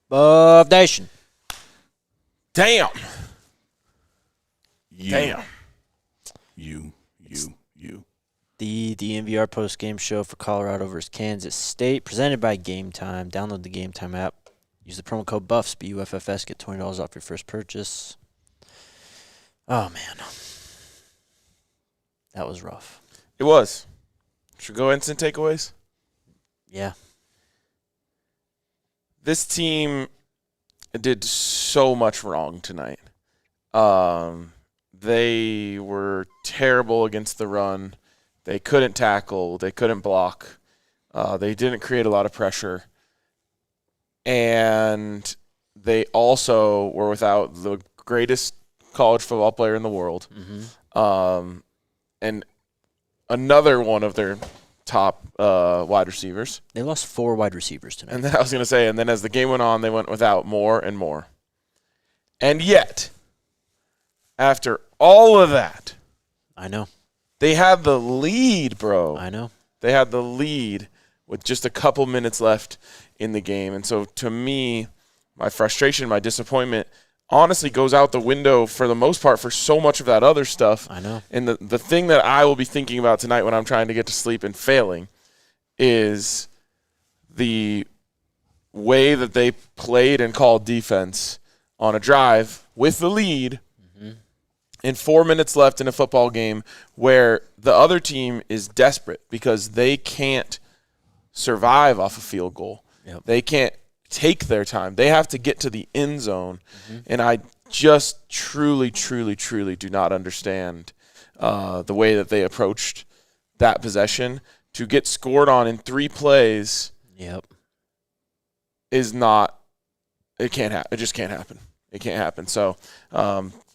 Buff Nation. Damn. You. The DNVR postgame show for Colorado versus Kansas State, presented by Game Time. Download the Game Time app. Use the promo code BUFFS, BUFFS, get $20 off your first purchase. Oh, man. That was rough. It was. Should we go instant takeaways? Yeah. This team did so much wrong tonight. They were terrible against the run. They couldn't tackle. They couldn't block. They didn't create a lot of pressure. And they also were without the greatest college football player in the world. Mm-hmm. And another one of their top wide receivers. They lost 4 wide receivers tonight. And then I was going to say, and then as the game went on, they went without more and more. And yet, after all of that, I know. they had the lead, bro. I know. They had the lead with just a couple minutes left in the game. And so to me, my frustration, my disappointment honestly goes out the window for the most part for so much of that other stuff. I know. And the thing that I will be thinking about tonight when I'm trying to get to sleep and failing is the way that they played and called defense on a drive with the lead and 4 minutes left in a football game where the other team is desperate because they can't survive off a field goal. Yep. They can't take their time. They have to get to the end zone. And I just truly, truly, truly do not understand the way that they approached that possession. To get scored on in 3 plays is not – it can't happen. It just can't happen. It can't happen. So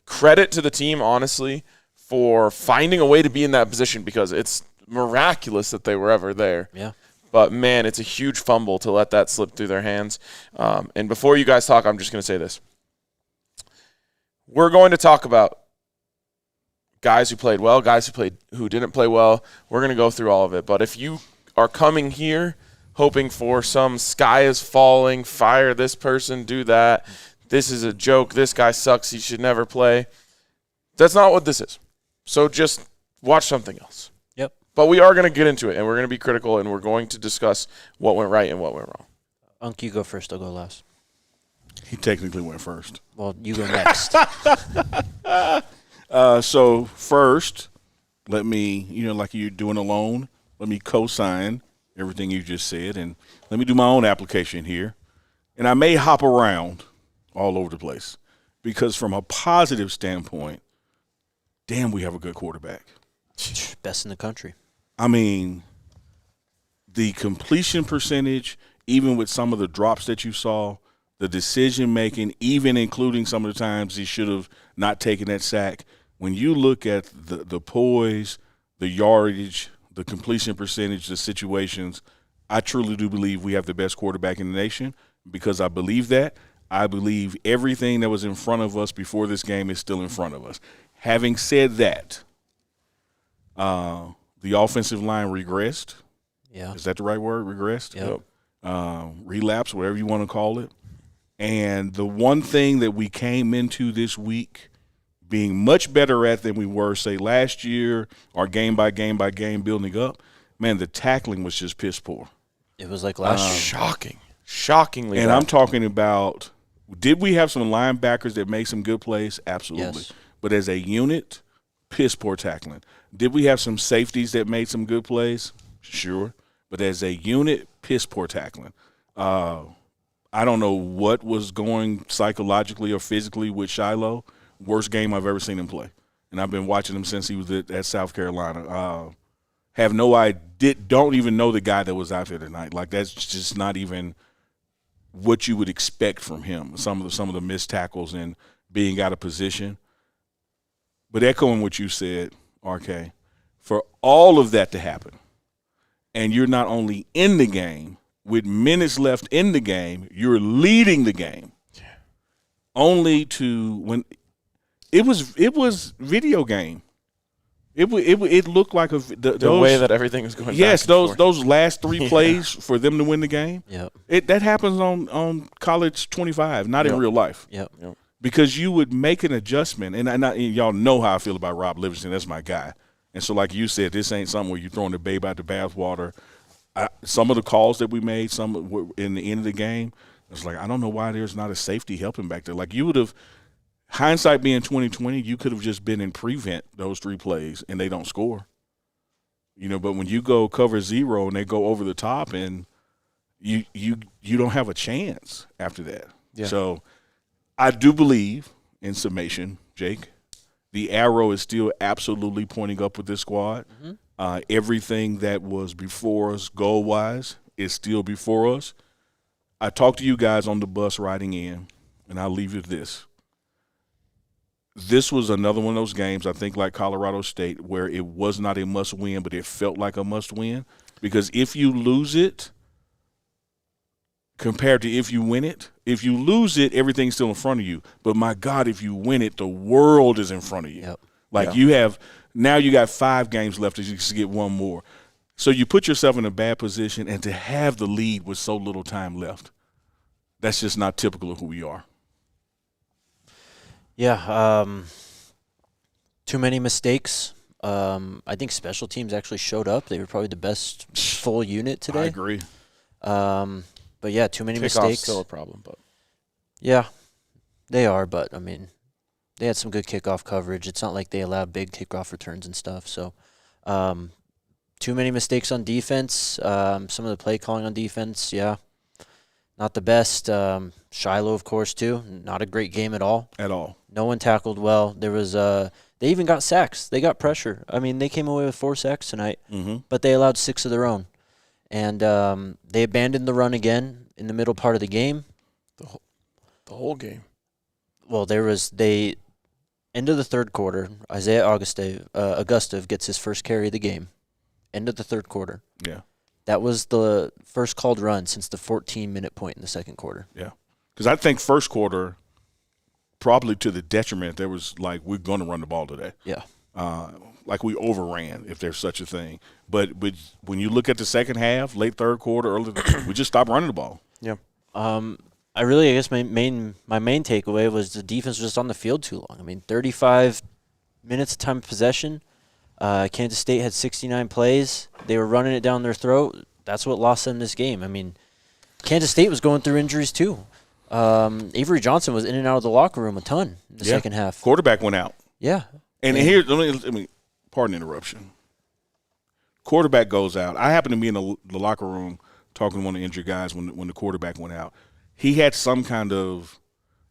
credit to the team, honestly, for finding a way to be in that position because it's miraculous that they were ever there. Yeah. But, man, it's a huge fumble to let that slip through their hands. And before you guys talk, I'm just going to say this. We're going to talk about guys who played well, guys who didn't play well. We're going to go through all of it. But if you are coming here hoping for some sky is falling, fire this person, do that, this is a joke, this guy sucks, he should never play, that's not what this is. So just watch something else. Yep. But we are going to get into it, and we're going to be critical, and we're going to discuss what went right and what went wrong. Unc, you go first. I'll go last. He technically went first. Well, you go next. So first, let me, like you're doing alone, let me co-sign everything you just said, and let me do my own application here. And I may hop around all over the place because from a positive standpoint, damn, we have a good quarterback. Best in the country. I mean, the completion percentage, even with some of the drops that you saw, the decision-making, even including some of the times he should have not taken that sack, when you look at the poise, the yardage, the completion percentage, the situations, I truly do believe we have the best quarterback in the nation because I believe that. I believe everything that was in front of us before this game is still in front of us. Having said that, the offensive line regressed. Yeah. Is that the right word, regressed? Yep. Relapse, whatever you want to call it. And the one thing that we came into this week being much better at than we were, say, last year or game by game by game building up, man, the tackling was just piss poor. It was like last year. Shockingly And bad. I'm talking about, did we have some linebackers that made some good plays? Absolutely. Yes. But as a unit, piss poor tackling. Did we have some safeties that made some good plays? Sure. But as a unit, piss poor tackling. I don't know what was going psychologically or physically with Shiloh. Worst game I've ever seen him play. And I've been watching him since he was at South Carolina. Have no idea, don't even know the guy that was out there tonight. Like, that's just not even what you would expect from him. Some of the missed tackles and being out of position. But echoing what you said, RK, for all of that to happen, and you're not only in the game, with minutes left in the game, you're leading the game. Yeah. Only to when it was video game. It looked like the way that everything was going. Yes, back and forth. those last 3 plays for them to win the game. Yep. That happens on College 25, not in real life. Yep. Because you would make an adjustment, and y'all know how I feel about Rob Livingston. That's my guy. And so, like you said, this ain't something where you're throwing the babe out the bathwater. Some of the calls that we made, some were in the end of the game, it's like I don't know why there's not a safety helping back there. Like you would have, hindsight being 2020, you could have just been in prevent those 3 plays and they don't score. But when you go cover 0 and they go over the top, and you don't have a chance after that. Yeah. So I do believe, in summation, Jake, the arrow is still absolutely pointing up with this squad. Mm-hmm. Everything that was before us goal-wise is still before us. I talked to you guys on the bus riding in, and I'll leave you with this. This was another one of those games, I think, like Colorado State, where it was not a must-win, but it felt like a must-win. Because if you lose it, compared to if you win it, if you lose it, everything's still in front of you. But, my God, if you win it, the world is in front of you. Yep. Like you got 5 games left as you can get one more. So you put yourself in a bad position, and to have the lead with so little time left, that's just not typical of who we are. Yeah, too many mistakes. I think special teams actually showed up. They were probably the best full unit today. I agree. But, yeah, too many Kickoff's mistakes. still a problem, but Yeah, they are, but, I mean, they had some good kickoff coverage. It's not like they allowed big kickoff returns and stuff. So, too many mistakes on defense. Some of the play calling on defense, not the best. Shiloh, of course, too. Not a great game at all. At all. No one tackled well. There was they even got sacks. They got pressure. I mean, they came away with 4 sacks tonight, but they allowed 6 of their own. And they abandoned the run again in the middle part of the game. The whole game. Well, end of the third quarter, Isaiah Augustave gets his first carry of the game. End of the third quarter. Yeah. That was the first called run since the 14-minute point in the second quarter. Yeah. Because I think first quarter, probably to the detriment, there was like, we're going to run the ball today. Yeah. Like we overran, if there's such a thing. But when you look at the second half, late third quarter, we just stopped running the ball. Yeah. I guess my main takeaway was the defense was just on the field too long. I mean, 35 minutes of time of possession. Kansas State had 69 plays. They were running it down their throat. That's what lost them this game. I mean, Kansas State was going through injuries too. Avery Johnson was in and out of the locker room a ton in the second half. Quarterback went out. Yeah. And here, pardon the interruption. Quarterback goes out. I happened to be in the locker room talking to one of the injured guys when the quarterback went out. He had some kind of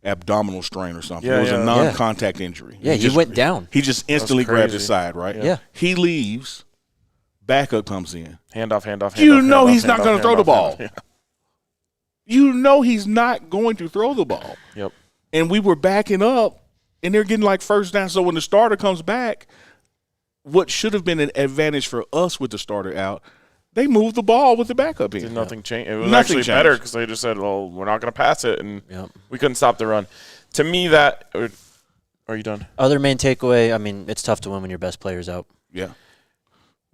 abdominal strain or something. It was a non-contact injury. Yeah, he went down. He just instantly grabbed his side, right? Yeah. He leaves. Backup comes in. Handoff. He's not going to throw the ball. Yeah. You know he's not going to throw the ball. Yep. And we were backing up, and they're getting like first down. So when the starter comes back, what should have been an advantage for us with the starter out, they moved the ball with the backup in. Did nothing change? It was actually better because they just said, well, we're not going to pass it, and we couldn't stop the run. To me, are you done? Other main takeaway, I mean, it's tough to win when your best player's out. Yeah.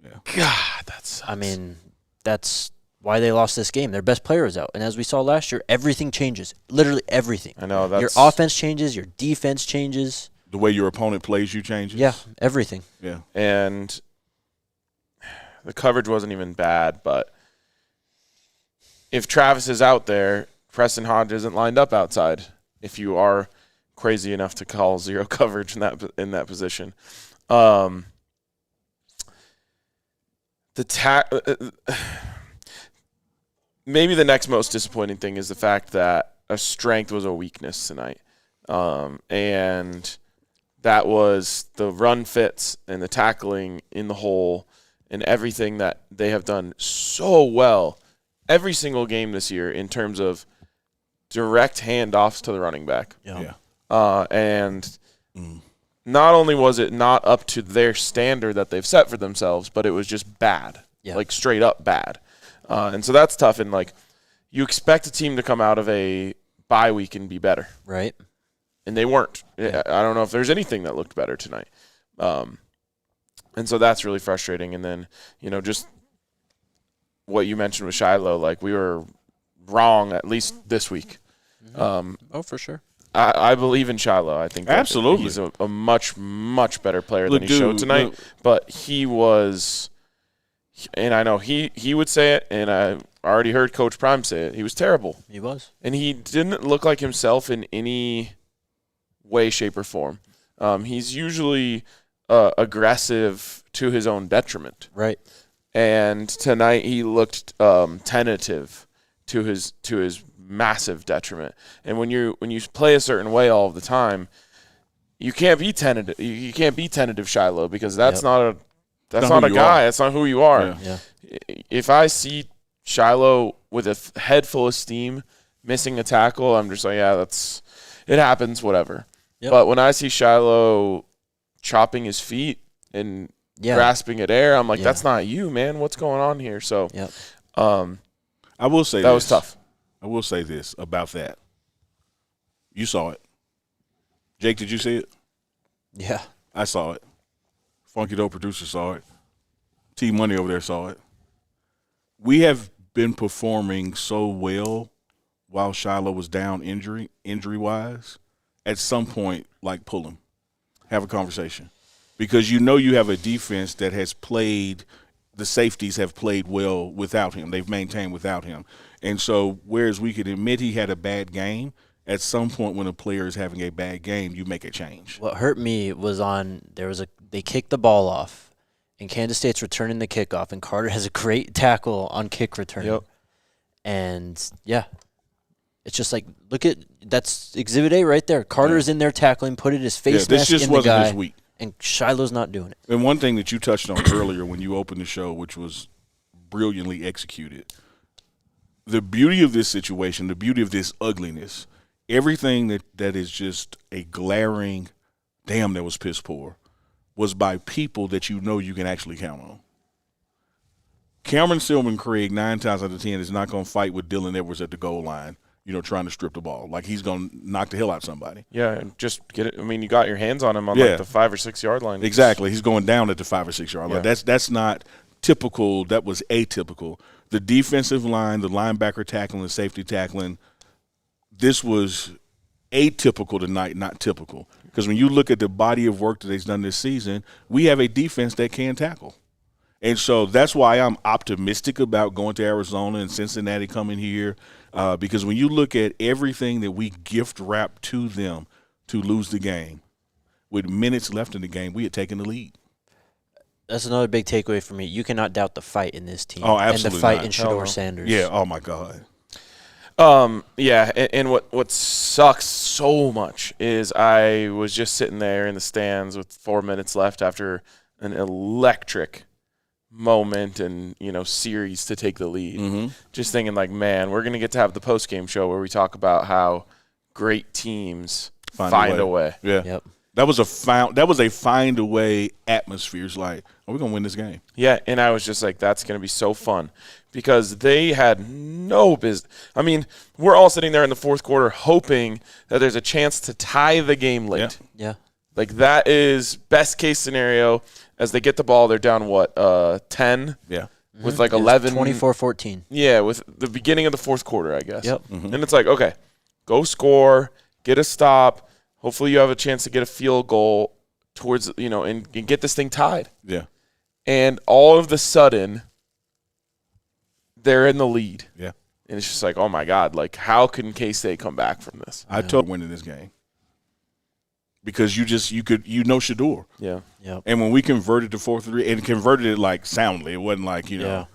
God, that sucks. I mean, that's why they lost this game. Their best player is out. And as we saw last year, everything changes. Literally everything. I know. Your offense changes. Your defense changes. The way your opponent plays you changes. Yeah, everything. Yeah. And the coverage wasn't even bad, but if Travis is out there, Preston Hodge isn't lined up outside. If you are crazy enough to call zero coverage in that position, maybe the next most disappointing thing is the fact that a strength was a weakness tonight, and that was the run fits and the tackling in the hole and everything that they have done so well every single game this year in terms of direct handoffs to the running back. Yeah. And not only was it not up to their standard that they've set for themselves, but it was just bad, like straight up bad. And so that's tough. And like, you expect a team to come out of a bye week and be better, right? And they weren't. I don't know if there's anything that looked better tonight. And so that's really frustrating. And then, just what you mentioned with Shiloh, like we were wrong at least this week. Oh, for sure. I believe in Shiloh. I think that Absolutely. he's a much, much better player Look, than he showed tonight. look. But he was, and I know he would say it, and I already heard Coach Prime say it. He was terrible. He was. And he didn't look like himself in any way, shape, or form. He's usually aggressive to his own detriment. Right. And tonight he looked tentative to his massive detriment. And when you play a certain way all the time, you can't be tentative. You can't be tentative, Shiloh, because that's not a guy. That's not who you are. Yeah. If I see Shiloh with a head full of steam, missing a tackle, I'm just like, yeah, it happens, whatever. Yep. But when I see Shiloh chopping his feet and grasping at air, I'm like, that's not you, man. What's going on here? So, I will say that was tough. I will say this about that. You saw it. Jake, did you see it? Yeah. I saw it. Funky Dope producer saw it. T Money over there saw it. We have been performing so well while Shiloh was down injury-wise. At some point, like, pull him. Have a conversation. Because you have a defense that has played – the safeties have played well without him. They've maintained without him. And so whereas we could admit he had a bad game, at some point when a player is having a bad game, you make a change. What hurt me was they kicked the ball off, and Kansas State's returning the kickoff, and Carter has a great tackle on kick return. Yep. And, it's just like, that's Exhibit A right there. Carter's in there tackling, put it his face mask in the guy. This just wasn't his week. And Shiloh's not doing it. And one thing that you touched on earlier when you opened the show, which was brilliantly executed, the beauty of this situation, the beauty of this ugliness, everything that is just a glaring, damn, that was piss poor, was by people that you can actually count on. Cameron Silman Craig, 9 times out of 10, is not going to fight with Dylan Edwards at the goal line, trying to strip the ball. Like, he's going to knock the hell out of somebody. Yeah, and just get it. I mean, you got your hands on him on like the 5 or 6 yard line. Exactly. He's going down at the 5 or 6 yard line. That's not typical. That was atypical. The defensive line, the linebacker tackling, the safety tackling, this was atypical tonight, not typical. Because when you look at the body of work that they've done this season, we have a defense that can tackle. And so that's why I'm optimistic about going to Arizona and Cincinnati coming here, because when you look at everything that we gift wrap to them to lose the game, with minutes left in the game, we had taken the lead. That's another big takeaway for me. You cannot doubt the fight in this team. Oh, absolutely and the fight not. in Shiloh Sanders. Yeah, oh, my God. And what sucks so much is I was just sitting there in the stands with 4 minutes left after an electric moment and series to take the lead. Just thinking like, man, we're gonna get to have the post-game show where we talk about how great teams find a way. Yeah. Yep. That was a find a way atmosphere. It's like, are we gonna win this game? Yeah, and I was just like, that's gonna be so fun because they had no business. I mean, we're all sitting there in the fourth quarter hoping that there's a chance to tie the game late. Yeah. Like that is best case scenario. As they get the ball, they're down 10? Yeah. With like 11. 24-14. Yeah, with the beginning of the fourth quarter, I guess. Yep. And it's like, okay, go score, get a stop. Hopefully you have a chance to get a field goal towards, and get this thing tied. Yeah. And all of a sudden, they're in the lead. Yeah. And it's just like, oh my God, like how can K-State come back from this? I told winning this game. Because you know Shador. Yeah. Yep. And when we converted to 4-3 and converted it like soundly, it wasn't like, they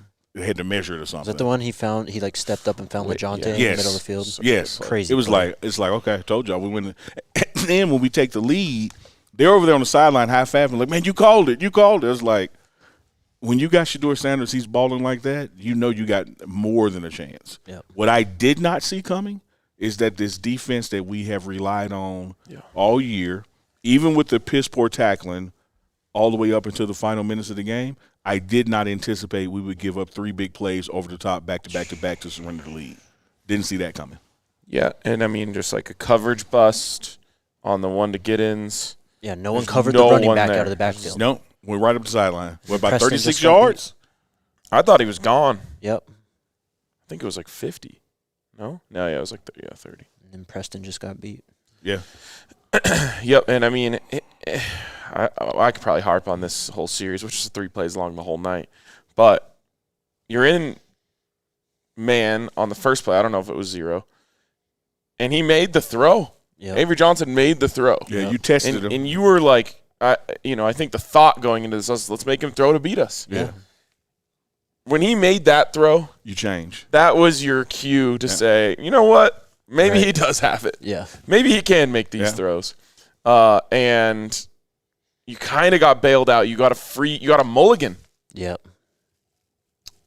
had to measure it or something. Is that the one he found? He like stepped up and found LeJontay in the middle of the field. Yes. Crazy. It was like, okay, I told y'all we win. And then when we take the lead, they're over there on the sideline high-fiving like, man, you called it. It's like, when you got Shiloh Sanders, he's balling like that, you got more than a chance. Yep. What I did not see coming is that this defense that we have relied on all year, even with the piss-poor tackling all the way up until the final minutes of the game, I did not anticipate we would give up 3 big plays over the top back-to-back to surrender the lead. Didn't see that coming. Yeah, and I mean just like a coverage bust on the one to get-ins. Yeah, no one covered the running back out of the backfield. No. Went right up the sideline. What, about Preston 36 just got yards? I thought he was gone. Yep. I think it was like 50. No, yeah, it was like 30. And then Preston just got beat. Yeah. Yep, and I mean, I could probably harp on this whole series, which is 3 plays long the whole night. But you're in man on the first play. I don't know if it was 0. And he made the throw. Yep. Avery Johnson made the throw. Yeah, you tested him. And you were like, I think the thought going into this was, let's make him throw to beat us. Yeah. When he made that throw, You change. that was your cue to say, you know what? Maybe he does have it. Yeah. Maybe he can make these throws. And you kind of got bailed out. You got a mulligan. Yep.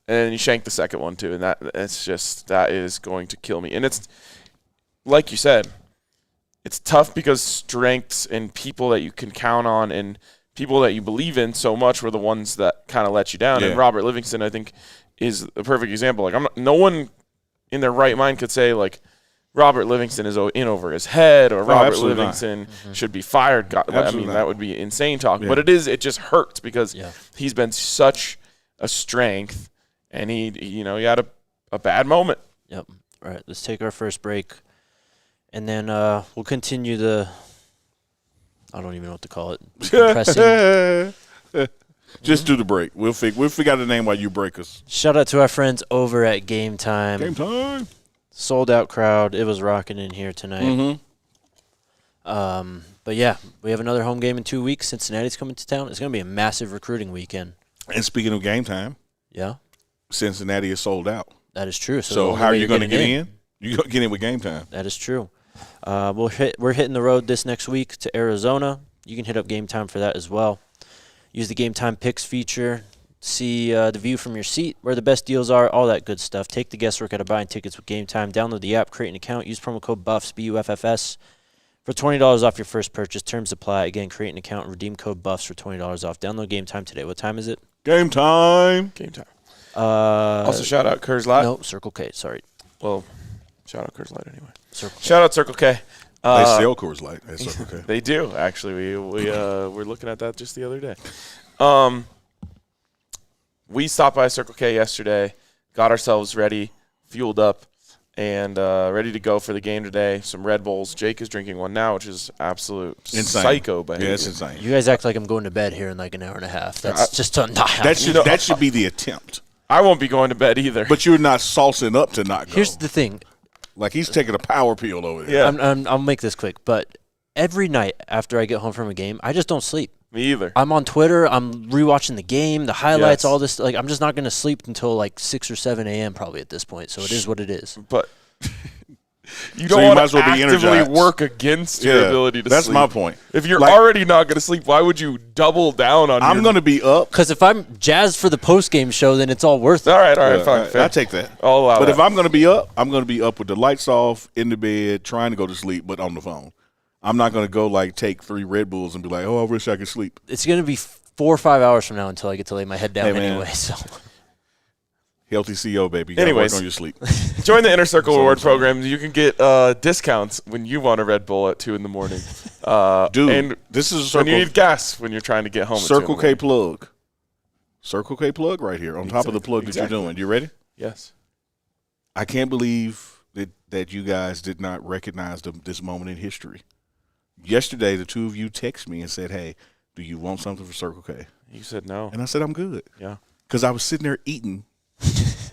And you shanked the second one too. And that is going to kill me. And it's, like you said, it's tough because strengths and people that you can count on and people that you believe in so much were the ones that kind of let you down. Yeah. And Robert Livingston, I think, is a perfect example. Like, no one in their right mind could say, like, Robert Livingston is in over his head or Robert Livingston should be fired. That would be insane talk. Yeah. But it just hurts because he's been such a strength and he had a bad moment. Yep. All right, let's take our first break. And then we'll continue I don't even know what to call it. Compressing. Just do the break. We'll figure out the name while you break us. Shout out to our friends over at Game Time. Game Time. Sold out crowd. It was rocking in here tonight. Mm-hmm. But yeah, we have another home game in 2 weeks. Cincinnati's coming to town. It's going to be a massive recruiting weekend. And speaking of Game Time, Yeah, Cincinnati is sold out. that is true. So how are you going to get in? You're going to get in with Game Time. That is true. We're hitting the road this next week to Arizona. You can hit up Game Time for that as well. Use the Game Time Picks feature. See the view from your seat, where the best deals are, all that good stuff. Take the guesswork out of buying tickets with Game Time. Download the app, create an account, use promo code BUFFS, BUFFS, for $20 off your first purchase. Terms apply. Again, create an account and redeem code BUFFS for $20 off. Download Game Time today. What time is it? Game Time. Game time. Also, shout out Coors Light. No, Circle K. Sorry. Well, shout out Coors Light anyway. Circle K. Shout out Circle K. They sell Coors Light. That's okay. They do, actually. We were looking at that just the other day. We stopped by Circle K yesterday, got ourselves ready, fueled up, and ready to go for the game today. Some Red Bulls. Jake is drinking one now, which is absolute Insane. psycho behavior. Yeah, it's insane. You guys act like I'm going to bed here in like an hour and a half. That's just not happening. That should be the attempt. I won't be going to bed either. But you're not salsing up to not go. Here's the thing. Like he's taking a power pill over there. Yeah. I'll make this quick, but every night after I get home from a game, I just don't sleep. Me either. I'm on Twitter. I'm rewatching the game, the highlights, Yes. all this. Like, I'm just not going to sleep until like 6 or 7 a.m. probably at this point. So it is what it is. But you So don't you want might as to well be actively energized. work against your ability to That's sleep. my point. If you're Like- already not going to sleep, why would you double down on I'm your... going to be up. Because if I'm jazzed for the post-game show, then it's all worth it. All right, fine. Fair. I take that. I'll allow But that. if I'm going to be up, I'm going to be up with the lights off, in the bed, trying to go to sleep, but on the phone. I'm not going to go like take 3 Red Bulls and be like, oh, I wish I could sleep. It's going to be 4 or 5 hours from now until I get to lay my head down Hey, man. anyway. So Healthy CO, baby. You gotta Anyways. work on your sleep. Join the Inner Circle That's all Reward I'm saying. Program. You can get discounts when you want a Red Bull at 2 in the morning. Dude, and this is a when you Circle, need gas when you're trying to get home. at 2 in the Circle K morning. plug. Circle K plug right here on top of the plug that Exactly. you're doing. You ready? Yes. I can't believe that you guys did not recognize this moment in history. Yesterday, the two of you texted me and said, hey, do you want something for Circle K? You said no. And I said, I'm good. Yeah. Because I was sitting there eating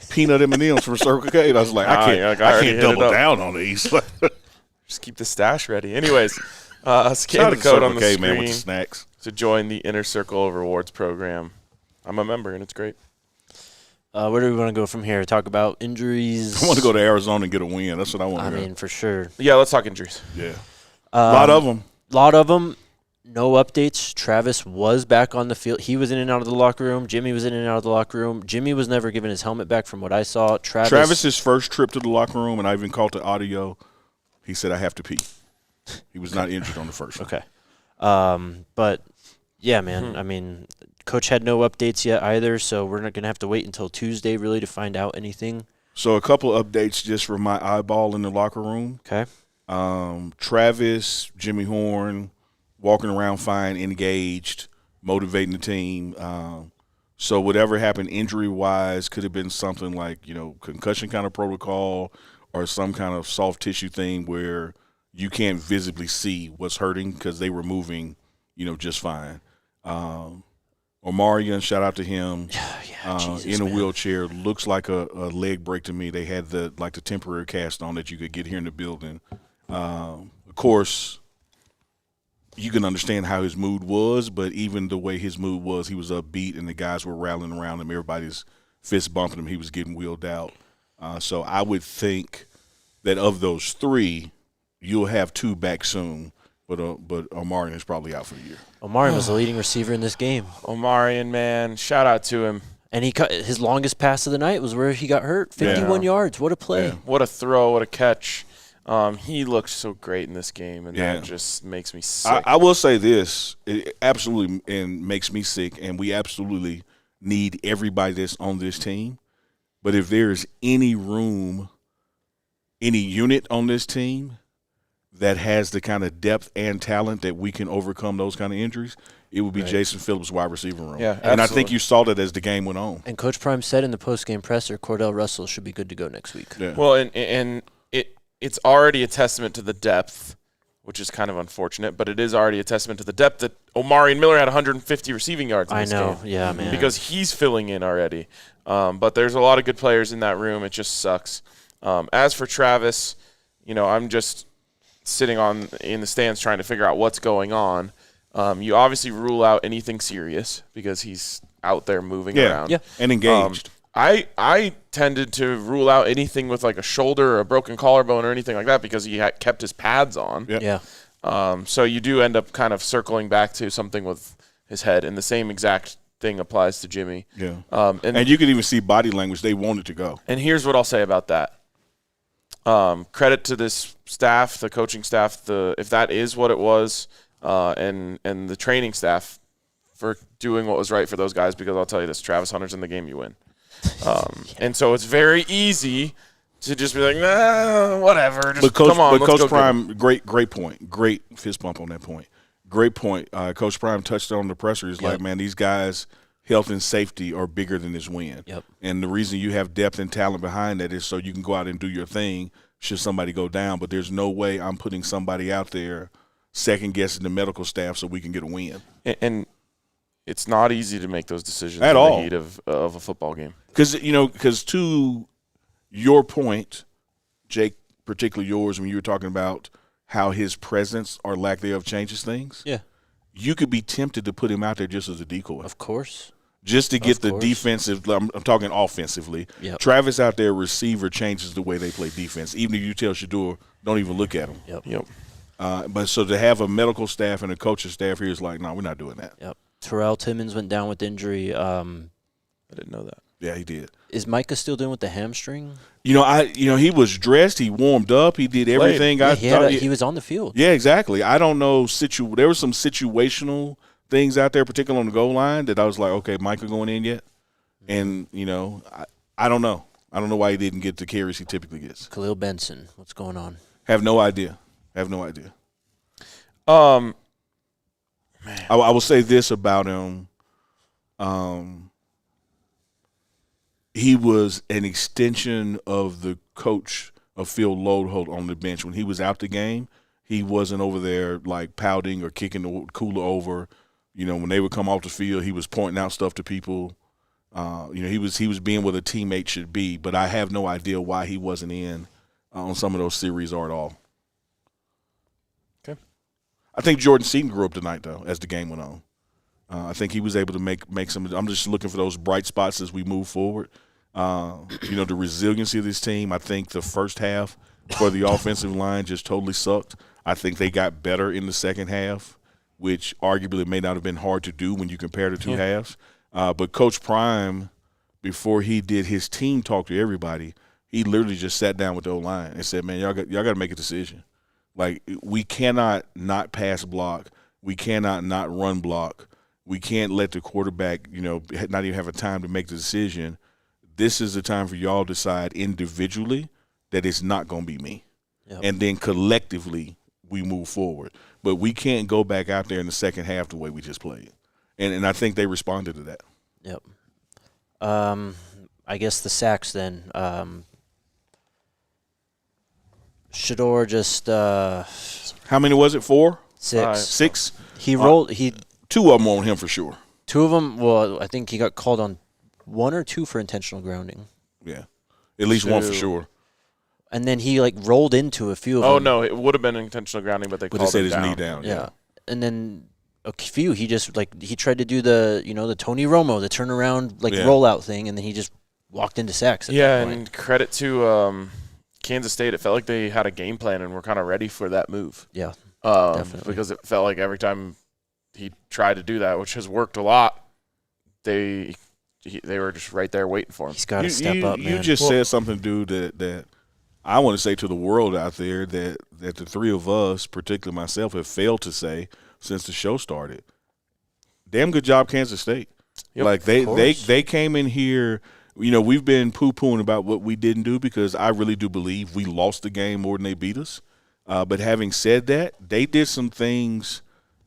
peanut M&Ms from Circle K. And I was like, I I already can't hit double it up. down on these. Just keep the stash ready. Anyways, Shout scan out the to code Circle on the K, screen man, with the snacks. to join the Inner Circle Rewards Program. I'm a member, and it's great. where do we want to go from here? Talk about injuries. I want to go to Arizona and get a win. That's what I want I to go. mean, for sure. Yeah, let's talk injuries. Yeah. A lot of them. lot of them. No updates. Travis was back on the field. He was in and out of the locker room. Jimmy was in and out of the locker room. Jimmy was never given his helmet back from what I saw. Travis's first trip to the locker room, and I even caught the audio, he said, I have to pee. He was not injured on the first one. Okay. But, yeah, man, I mean, Coach had no updates yet either, so we're not going to have to wait until Tuesday really to find out anything. So a couple of updates just from my eyeball in the locker room. Okay. Travis, Jimmy Horn, walking around fine, engaged. motivating the team. So whatever happened injury-wise could have been something like, concussion kind of protocol or some kind of soft tissue thing where you can't visibly see what's hurting because they were moving, just fine. Omarion, shout out to him, in a wheelchair. Looks like a leg break to me. They had the temporary cast on that you could get here in the building. Of course, you can understand how his mood was, but even the way his mood was, he was upbeat, and the guys were rallying around him. Everybody's fist bumping him. He was getting wheeled out. So I would think that of those three, you'll have two back soon, but Omarion is probably out for a year. Omarion was the leading receiver in this game. Omarion, man, shout out to him. And his longest pass of the night was where he got hurt, 51 yards. What a play. Yeah. What a throw, what a catch. He looked so great in this game, and that just makes me sick. I will say this. It absolutely and makes me sick, and we absolutely need everybody that's on this team. But if there's any room, any unit on this team that has the kind of depth and talent that we can overcome those kind of injuries, it would be Jason Phillips' wide receiver room. Yeah, and I think you saw that as the game went on. And Coach Prime said in the post-game presser, Cordell Russell should be good to go next week. Yeah. Well, and it's already a testament to the depth, which is kind of unfortunate, but it is already a testament to the depth that Omarion Miller had 150 receiving yards in this game. Yeah, man. Because he's filling in already. But there's a lot of good players in that room. It just sucks. As for Travis, I'm just sitting in the stands trying to figure out what's going on. You obviously rule out anything serious because he's out there moving around. Yeah, and engaged. I tended to rule out anything with like a shoulder or a broken collarbone or anything like that because he had kept his pads on. Yeah. So you do end up kind of circling back to something with his head, and the same exact thing applies to Jimmy. Yeah. And you can even see body language. They wanted to go. And here's what I'll say about that. Credit to this staff, the coaching staff, if that is what it was, and the training staff for doing what was right for those guys, because I'll tell you this, Travis Hunter's in the game, you win. And so it's very easy to just be like, nah, whatever. Just come on, let's Coach go Prime, great point. Great fist bump on that point. Great point. Coach Prime touched on the presser. He's like, man, these guys' health and safety are bigger than this win. Yep. And the reason you have depth and talent behind that is so you can go out and do your thing should somebody go down. But there's no way I'm putting somebody out there second-guessing the medical staff so we can get a win. And it's not easy to make those decisions at all in the heat of a football game. Because to your point, Jake, particularly yours, when you were talking about how his presence or lack thereof changes things, you could be tempted to put him out there just as a decoy. Of course. Just to get the defensive – I'm talking offensively. Yep. Travis out there, receiver, changes the way they play defense. Even if you tell Shador, don't even look at him. Yep. But so to have a medical staff and a coaching staff here is like, no, we're not doing that. Yep. Terrell Timmons went down with injury. I didn't know that. Yeah, he did. Is Micah still dealing with the hamstring? He was dressed. He warmed up. He did everything. He was on the field. Yeah, exactly. I don't know. There were some situational things out there, particularly on the goal line, that I was like, okay, Micah going in yet? And, I don't know. I don't know why he didn't get the carries he typically gets. Khalil Benson, what's going on? Have no idea. Man. I will say this about him. He was an extension of the coach of Phil Lodeholt on the bench. When he was out the game, he wasn't over there like pouting or kicking the cooler over. When they would come off the field, he was pointing out stuff to people. He was being what a teammate should be. But I have no idea why he wasn't in on some of those series or at all. Okay. I think Jordan Seaton grew up tonight, though, as the game went on. I think he was able to make some – I'm just looking for those bright spots as we move forward. The resiliency of this team, I think the first half for the offensive line just totally sucked. I think they got better in the second half, which arguably may not have been hard to do when you compare the two halves. But Coach Prime, before he did his team talk to everybody, he literally just sat down with the O-line and said, man, y'all got to make a decision. Like, we cannot not pass block. We cannot not run block. We can't let the quarterback, not even have a time to make the decision. This is the time for y'all to decide individually that it's not going to be me. Yep. And then collectively we move forward. But we can't go back out there in the second half the way we just played. and I think they responded to that. Yep. I guess the sacks then. Shador just How many was it? 4? 6. 6? He rolled. 2 of them on him for sure. 2 of them. Well, I think he got called on 1 or 2 for intentional grounding. Yeah, at least 1 for sure. And then he rolled into a few of them. Oh no, it would have been intentional grounding, but they said his knee down. Yeah. And then a few, he just he tried to do the the Tony Romo, the turnaround rollout thing, and then he just walked into sacks. At that point. And credit to Kansas State. It felt like they had a game plan and were kind of ready for that move. Yeah, definitely. Because it felt like every time he tried to do that, which has worked a lot, they were just right there waiting for him. He's got to step up, man. You just said something, dude, that I want to say to the world out there that the 3 of us, particularly myself, have failed to say since the show started. Damn good job, Kansas State. Yep, they came in here. We've been poo-pooing about what we didn't do because I really do believe we lost the game more than they beat us. But having said that, they did some things,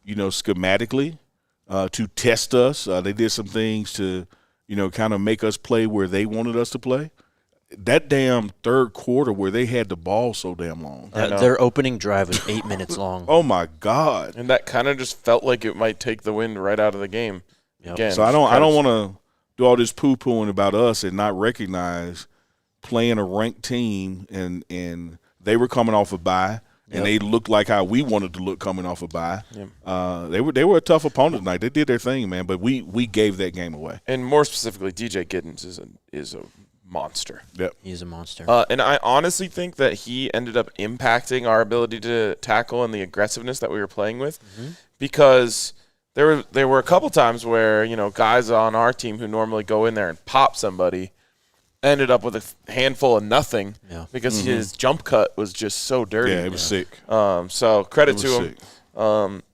schematically to test us. They did some things to, kind of make us play where they wanted us to play. That damn third quarter where they had the ball so damn long. Their opening drive was 8 minutes long. Oh, my God. And that kind of just felt like it might take the wind right out of the game. Yep. Again, So I don't want to do all this poo-pooing about us and not recognize playing a ranked team, and they were coming off a bye, and they looked like how we wanted to look coming off a bye. Yep. They were a tough opponent tonight. They did their thing, man, but we gave that game away. And more specifically, DJ Giddens is a monster. Yep. He's a monster. And I honestly think that he ended up impacting our ability to tackle and the aggressiveness that we were playing with, because there were a couple times where guys on our team who normally go in there and pop somebody ended up with a handful of nothing because his jump cut was just so dirty. Yeah, it was sick. So credit to him. Sick.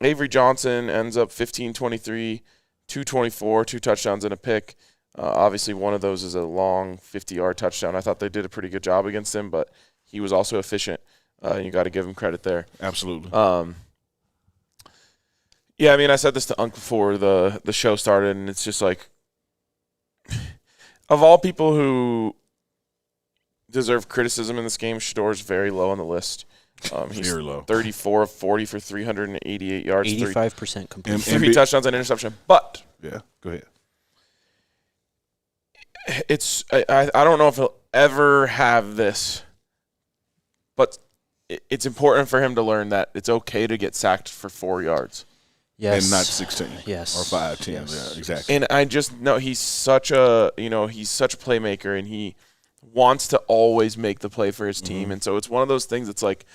Avery Johnson ends up 15-23, 224, 2 touchdowns and a pick. Obviously, one of those is a long 50-yard touchdown. I thought they did a pretty good job against him, but he was also efficient. You got to give him credit there. Absolutely. Yeah, I mean, I said this to Unc before the show started, and it's just like, of all people who deserve criticism in this game, Shador's very low on the list. He's very low. 34 of 40 for 388 yards. 85% complete. 3 touchdowns and interception. But yeah, go ahead. I don't know if he'll ever have this, but it's important for him to learn that it's okay to get sacked for 4 yards. Yes. And not 16. Yes. Or 5, 10. Yes. Yeah, exactly. And I just know he's such a playmaker, and he wants to always make the play for his team. And so it's one of those things that's like,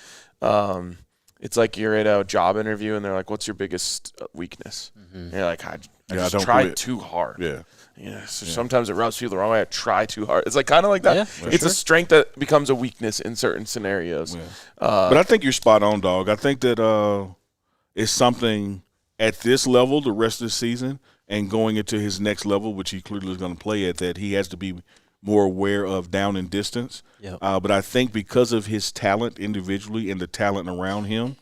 it's like you're at a job interview and they're like, "What's your biggest weakness?" And you're like, I just tried too hard. Yeah. So sometimes it rubs people the wrong way. I try too hard. It's like kind of like that. Yeah, it's a strength that becomes a weakness in certain scenarios. Yeah. But I think you're spot on, dog. I think that it's something at this level the rest of the season and going into his next level, which he clearly is going to play at, that he has to be more aware of down and distance. Yep. But I think because of his talent individually and the talent around him,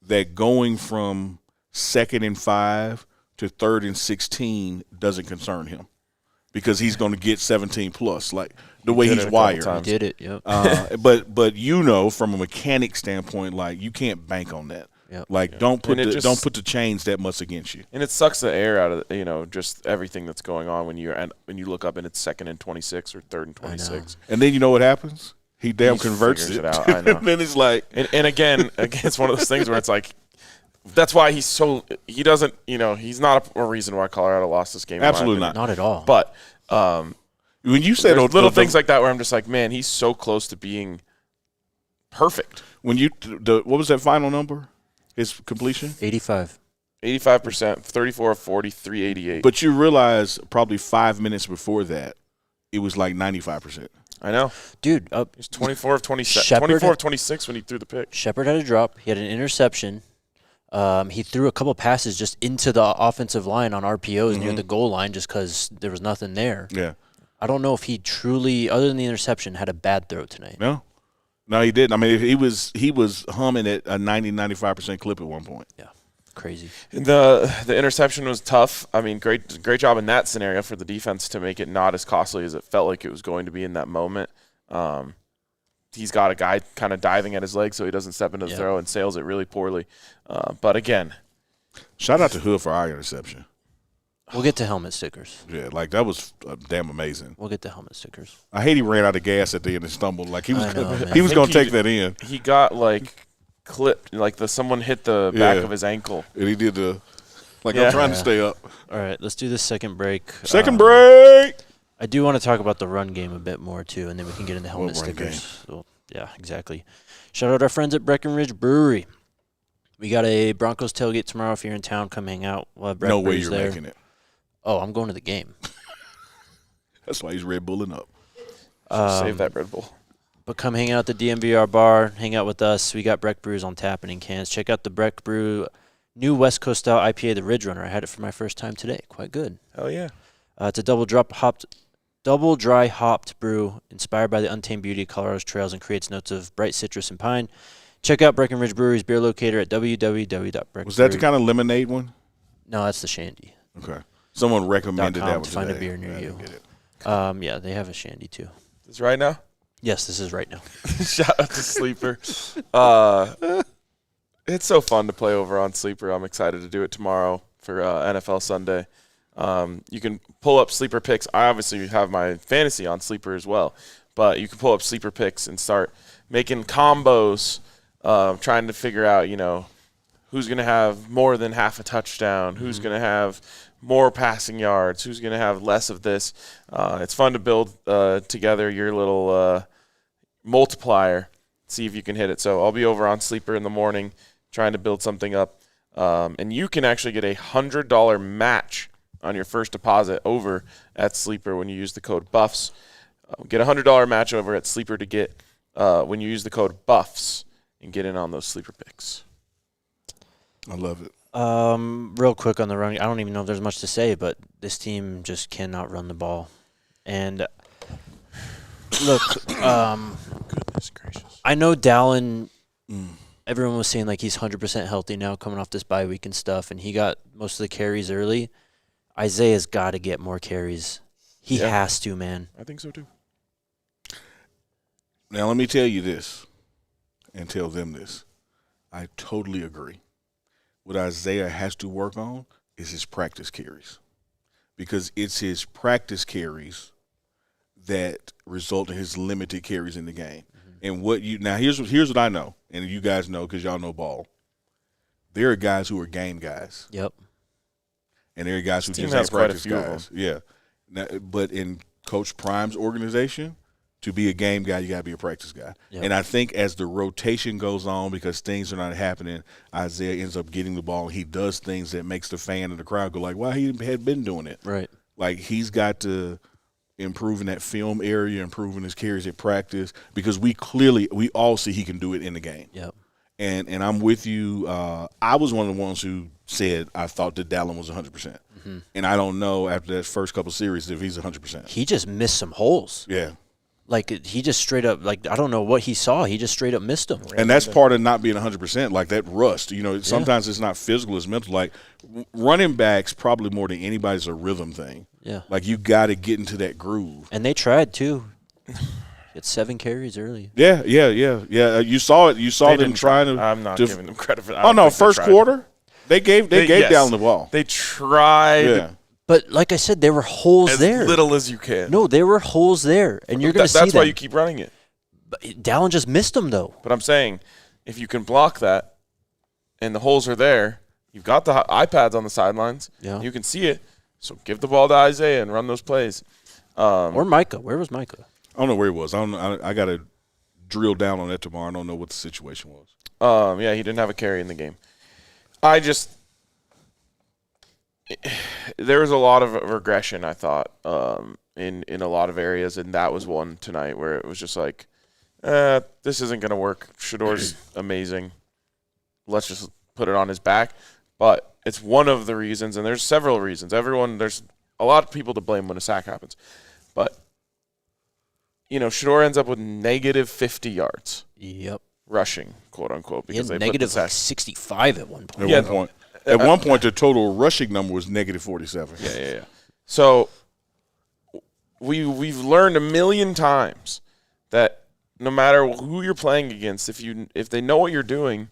that going from 2nd and 5 to 3rd and 16 doesn't concern him because he's going to get 17 plus, like the way he's wired. He did it, yep. But from a mechanic standpoint, like you can't bank on that. Yep. Like don't put the chains that much against you. And it sucks the air out of just everything that's going on when you look up and it's 2nd and 26 or 3rd and 26. And then you know what happens? He converts it out. I know. And then it's like, and again, it's one of those things where it's like, that's why he's not a reason why Colorado lost this game. Absolutely not. Not at all. But when you said little things like that where I'm just like, man, he's so close to being perfect. When what was that final number? His completion? 85. 85%, 34 of 40, 388. But you realize probably 5 minutes before that, it was like 95%. I know. Dude, he's 24 of 27. 24 of 26 when he threw the pick. Shepard had a drop. He had an interception. He threw a couple passes just into the offensive line on RPOs near the goal line just because there was nothing there. Yeah. I don't know if he truly, other than the interception, had a bad throw tonight. No, he didn't. I mean, he was humming at a 90-95% clip at one point. Yeah. crazy. The interception was tough. I mean, great job in that scenario for the defense to make it not as costly as it felt like it was going to be in that moment. He's got a guy kind of diving at his leg so he doesn't step into the throw and sails it really poorly. But again, shout out to Hood for our interception. We'll get to helmet stickers. Yeah, like that was damn amazing. We'll get to helmet stickers. I hate he ran out of gas at the end and stumbled. Like he was I going to take that in. He got like clipped, like someone hit the back of his ankle. And he did I'm trying to stay up. All right, let's do this second break. Second break. I do want to talk about the run game a bit more, too, and then we can get into helmet run stickers. game? So, yeah, exactly. Shout out our friends at Breckenridge Brewery. We got a Broncos tailgate tomorrow. If you're in town, come hang out. We'll have No way brews you're there. making it. Oh, I'm going to the game. That's why he's Red Bulling up. Save that Red Bull. But come hang out at the DNVR bar. Hang out with us. We got Breck Brews on tap and in cans. Check out the Breck Brew new West Coast style IPA, the Ridge Runner. I had it for my first time today. Quite good. Hell yeah. It's a double dry hopped brew inspired by the untamed beauty of Colorado's trails and creates notes of bright citrus and pine. Check out Breckenridge Brewery's beer locator at www.breckenridge. Was that the kind of lemonade one? No, that's the shandy. Okay. Someone recommended that one to find a today. beer near I you. didn't get it. Yeah, they have a shandy too. Is right now? Yes, this is right now. Shout out to Sleeper. It's so fun to play over on Sleeper. I'm excited to do it tomorrow for NFL Sunday. You can pull up Sleeper picks. I obviously have my fantasy on Sleeper as well, but you can pull up Sleeper picks and start making combos, trying to figure out, who's going to have more than half a touchdown, who's going to have more passing yards, who's going to have less of this. It's fun to build together your little multiplier, see if you can hit it. So I'll be over on Sleeper in the morning trying to build something up. And you can actually get a $100 match on your first deposit over at Sleeper when you use the code BUFFS. Get a $100 match over at Sleeper to get when you use the code BUFFS and get in on those Sleeper picks. I love it. Real quick on the run, I don't even know if there's much to say, but this team just cannot run the ball. And look, Goodness gracious. I know Dallin, everyone was saying like he's 100% healthy now coming off this bye week and stuff, and he got most of the carries early. Isaiah's got to get more carries. He has to, man. I think so too. Now, let me tell you this and tell them this. I totally agree. What Isaiah has to work on is his practice carries, because it's his practice carries that result in his limited carries in the game. And here's what I know, and you guys know because y'all know ball. There are guys who are game guys. Yep. And there are guys who just has have quite a practice few of guys. Yeah. Now, but in Coach Prime's organization, to be a game guy, you got to be a practice guy. Yep. And I think as the rotation goes on, because things are not happening, Isaiah ends up getting the ball. He does things that makes the fan and the crowd go like, wow, he had been doing it. Right. Like he's got to improve in that film area, improving his carries at practice, because we all see he can do it in the game. Yep. And I'm with you. I was one of the ones who said I thought that Dallin was 100%. And I don't know after that first couple series if he's 100%. He just missed some holes. Yeah. Like, he just straight up, like, I don't know what he saw. He just straight up missed them. And that's part of not being 100%, like that rust. Sometimes it's not physical, it's mental. Like running backs, probably more than anybody's a rhythm thing. Yeah. Like you got to get into that groove. And they tried, too. Get 7 carries early. Yeah. You saw it. You saw them trying to. I'm not giving them credit for that. Oh, no, first quarter, they gave Dallin the ball. They tried. Yeah. But like I said, there were holes there. As little as you can. No, there were holes there, and you're going to see That's them. why you keep running it. But Dallin just missed them, though. But I'm saying, if you can block that, and the holes are there, you've got the iPads on the sidelines. Yeah. You can see it. So give the ball to Isaiah and run those plays. Or Micah. Where was Micah? I don't know where he was. I got to drill down on that tomorrow. I don't know what the situation was. Yeah, he didn't have a carry in the game. There was a lot of regression, I thought, in a lot of areas, and that was one tonight where it was just like, this isn't going to work. Shador's amazing. Let's just put it on his back. But it's one of the reasons, and there's several reasons. There's a lot of people to blame when a sack happens. But, Shador ends up with negative 50 yards. Yep. Rushing, quote unquote, because He had they negative put the sack. 65 at one point. At one point. At one point, the total rushing number was -47. Yeah. So we've learned a million times that no matter who you're playing against, if they know what you're doing,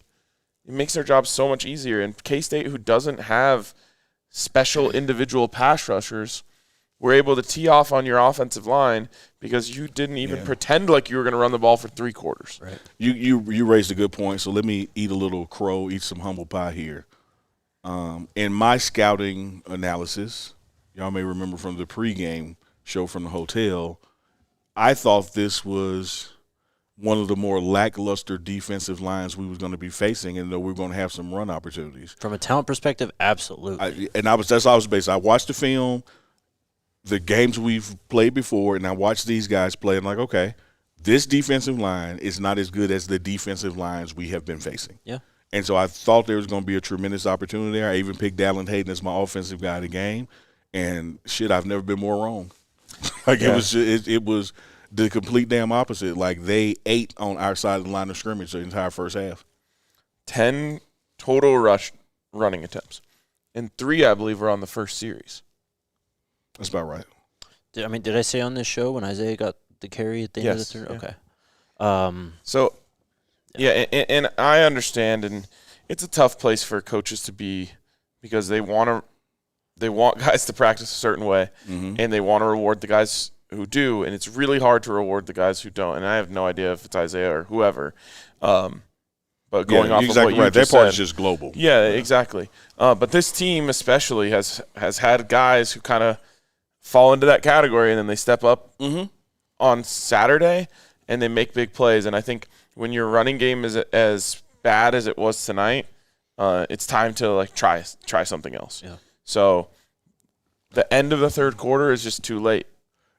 it makes their job so much easier. And K-State, who doesn't have special individual pass rushers, were able to tee off on your offensive line because you didn't even pretend like you were going to run the ball for 3 quarters. Right. You raised a good point, so let me eat a little crow, eat some humble pie here. In my scouting analysis, y'all may remember from the pregame show from the hotel, I thought this was one of the more lackluster defensive lines we was going to be facing, and that we were going to have some run opportunities. From a talent perspective, absolutely. That's how I was based. I watched the film, the games we've played before, and I watched these guys play. I'm like, okay, this defensive line is not as good as the defensive lines we have been facing. Yeah. And so I thought there was going to be a tremendous opportunity there. I even picked Dallin Hayden as my offensive guy of the game, and I've never been more wrong. It was the complete damn opposite. Like, they ate on our side of the line of scrimmage the entire first half. 10 total running attempts, and 3, I believe, were on the first series. That's about right. Did I say on this show when Isaiah got the carry at the end of the third? Yeah. Okay. So, and I understand, and it's a tough place for coaches to be because they want guys to practice a certain way, and they want to reward the guys who do, and it's really hard to reward the guys who don't. And I have no idea if it's Isaiah or whoever. But going off exactly of what right. you just that part said, is just global. Yeah, exactly. But this team especially has had guys who kind of fall into that category, and then they step up on Saturday and they make big plays. And I think when your running game is as bad as it was tonight, it's time to try something else. Yeah. So the end of the third quarter is just too late.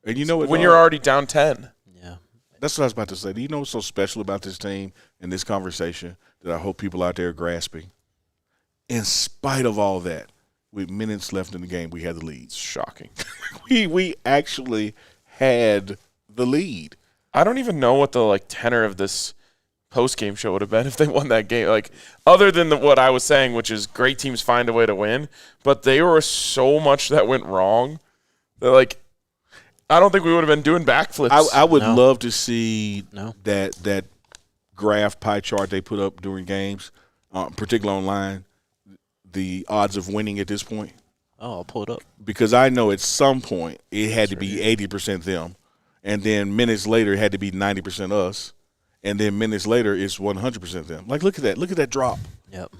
And you know what? When you're already down 10. Yeah. That's what I was about to say. Do you know what's so special about this team and this conversation that I hope people out there are grasping? In spite of all that, with minutes left in the game, we had the lead. It's shocking. we actually had the lead. I don't even know what the tenor of this post-game show would have been if they won that game. Other than what I was saying, which is great teams find a way to win, but there was so much that went wrong that I don't think we would have been doing backflips. I would love to see that graph pie chart they put up during games, particularly online, the odds of winning at this point. Oh, I'll pull it up. Because I know at some point it had to be 80% them, and then minutes later it had to be 90% us, and then minutes later it's 100% them. Look at that. Look at that drop. Yep.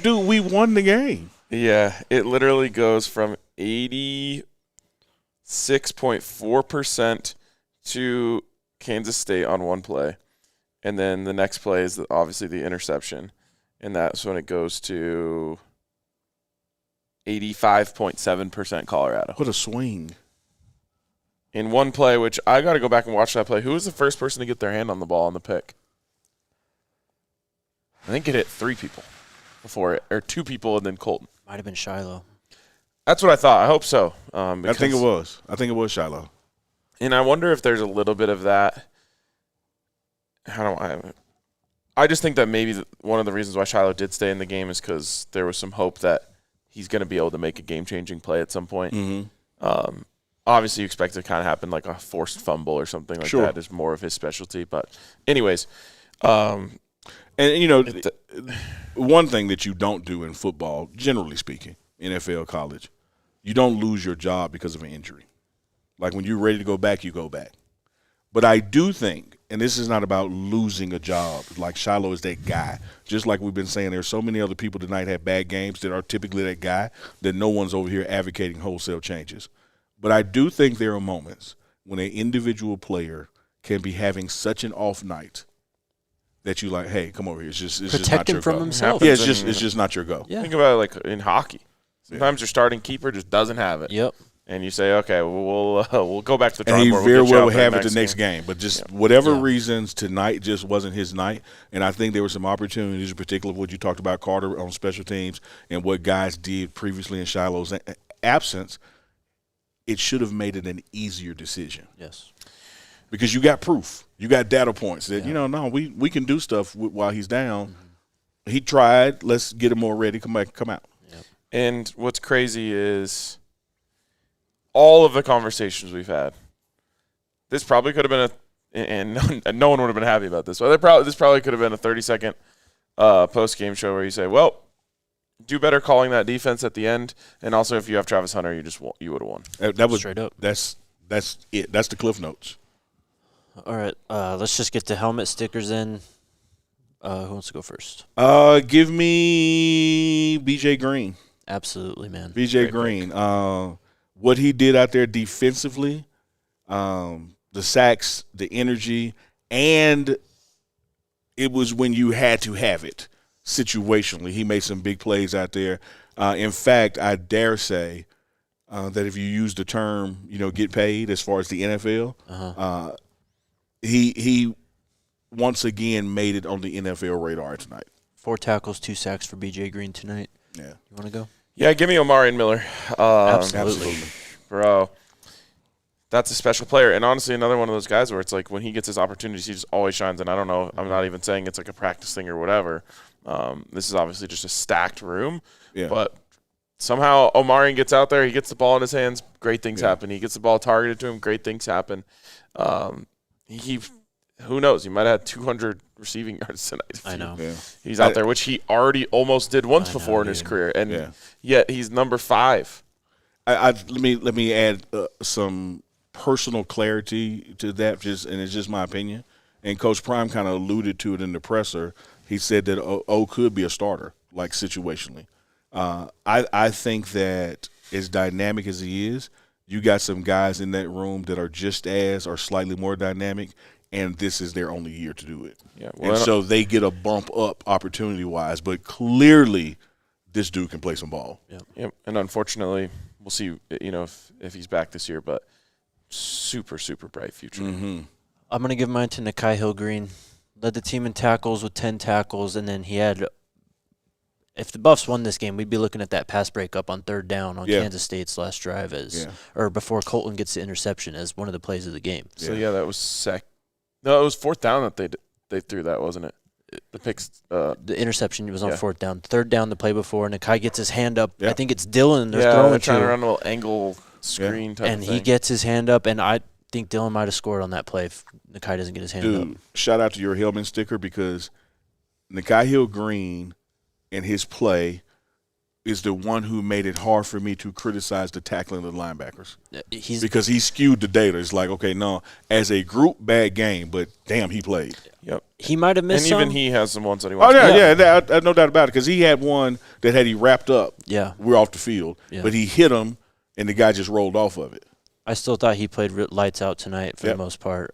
Dude, we won the game. Yeah, it literally goes from 86.4% to Kansas State on one play. And then the next play is obviously the interception. And that's when it goes to 85.7% Colorado. What a swing. In one play, which I got to go back and watch that play, who was the first person to get their hand on the ball on the pick? I think it hit 3 people before it, or 2 people and then Colton. Might have been Shiloh. That's what I thought. I hope so. I think it was. I think it was Shiloh. And I wonder if there's a little bit of that. I just think that maybe one of the reasons why Shiloh did stay in the game is because there was some hope that he's going to be able to make a game-changing play at some point. Mm-hmm. Obviously, you expect it to kind of happen like a forced fumble or something like that is more of his specialty. But anyways. One thing that you don't do in football, generally speaking, NFL, college, you don't lose your job because of an injury. When you're ready to go back, you go back. But I do think, and this is not about losing a job, Shiloh is that guy. Just like we've been saying, there's so many other people tonight have bad games that are typically that guy that no one's over here advocating wholesale changes. But I do think there are moments when an individual player can be having such an off night that you hey, come over here. It's just not your go. From himself. Yeah, it's just not your go. Yeah. Think about it in hockey. Sometimes your starting keeper just doesn't have it. Yep. And you say, okay, we'll go back to the drawing board. And he very well have it the next game. But just whatever reasons, tonight just wasn't his night. And I think there were some opportunities, in particular what you talked about, Carter, on special teams and what guys did previously in Shiloh's absence. It should have made it an easier decision. Yes. Because you got proof. You got data points that, we can do stuff while he's down. Mm-hmm. he tried. Let's get him more ready. Come out. Yep. And what's crazy is all of the conversations we've had. This probably could have been and no one would have been happy about this. But this probably could have been a 30-second post-game show where you say, well, do better calling that defense at the end. And also, if you have Travis Hunter, you would have won. That was straight up. That's it. That's the Cliff Notes. All right, let's just get the helmet stickers in. Who wants to go first? Give me BJ Green. Absolutely, man. BJ Green. What he did out there defensively, the sacks, the energy, and it was when you had to have it situationally. He made some big plays out there. In fact, I dare say that if you use the term, get paid as far as the NFL, he once again made it on the NFL radar tonight. 4 tackles, 2 sacks for BJ Green tonight. Yeah. You want to go? Yeah, give me Omari and Miller. Absolutely. Bro. That's a special player. And honestly, another one of those guys where it's like when he gets his opportunities, he just always shines. And I don't know, I'm not even saying it's like a practice thing or whatever. This is obviously just a stacked room. Yeah. But somehow Omari gets out there, he gets the ball in his hands, great things happen. He gets the ball targeted to him, great things happen. Who knows? He might have had 200 receiving yards tonight. I know. Yeah. He's out there, which he already almost did once before in his dude. career. And yet he's number 5. Let me add some personal clarity to that, and it's just my opinion. And Coach Prime kind of alluded to it in the presser. He said that O could be a starter, like situationally. I think that as dynamic as he is, you got some guys in that room that are just as or slightly more dynamic, and this is their only year to do it. Yeah, well, and so they get a bump up opportunity-wise, but clearly this dude can play some ball. Yep. And unfortunately, we'll see, if he's back this year, but super, super bright future. Mm-hmm. I'm going to give mine to Nakai Hill-Green. Led the team in tackles with 10 tackles, and then he had – if the Buffs won this game, we'd be looking at that pass breakup on 3rd down on Kansas State's last drive or before Colton gets the interception as one of the plays of the game. So, that was No, it was 4th down that they threw that, wasn't it? The picks. The interception was on 4th down. 3rd down the play before, Nakai gets his hand up. Yeah. I think it's Dylan they're throwing trying to to. run a little angle screen type And of he thing. gets his hand up, and I think Dylan might have scored on that play if Nakai doesn't get his hand up. Dude, shout out to your Hillman sticker because Nakai Hill-Green and his play is the one who made it hard for me to criticize the tackling of the linebackers. Because he skewed the data. It's like, okay, no, as a group, bad game, but damn, he played. Yep. He might have missed And even some. he has some ones that he Oh, wants yeah, no doubt about it. Because he had one that had he wrapped up, we're off the field. Yeah. But he hit him, and the guy just rolled off of it. I still thought he played lights out tonight for the most part.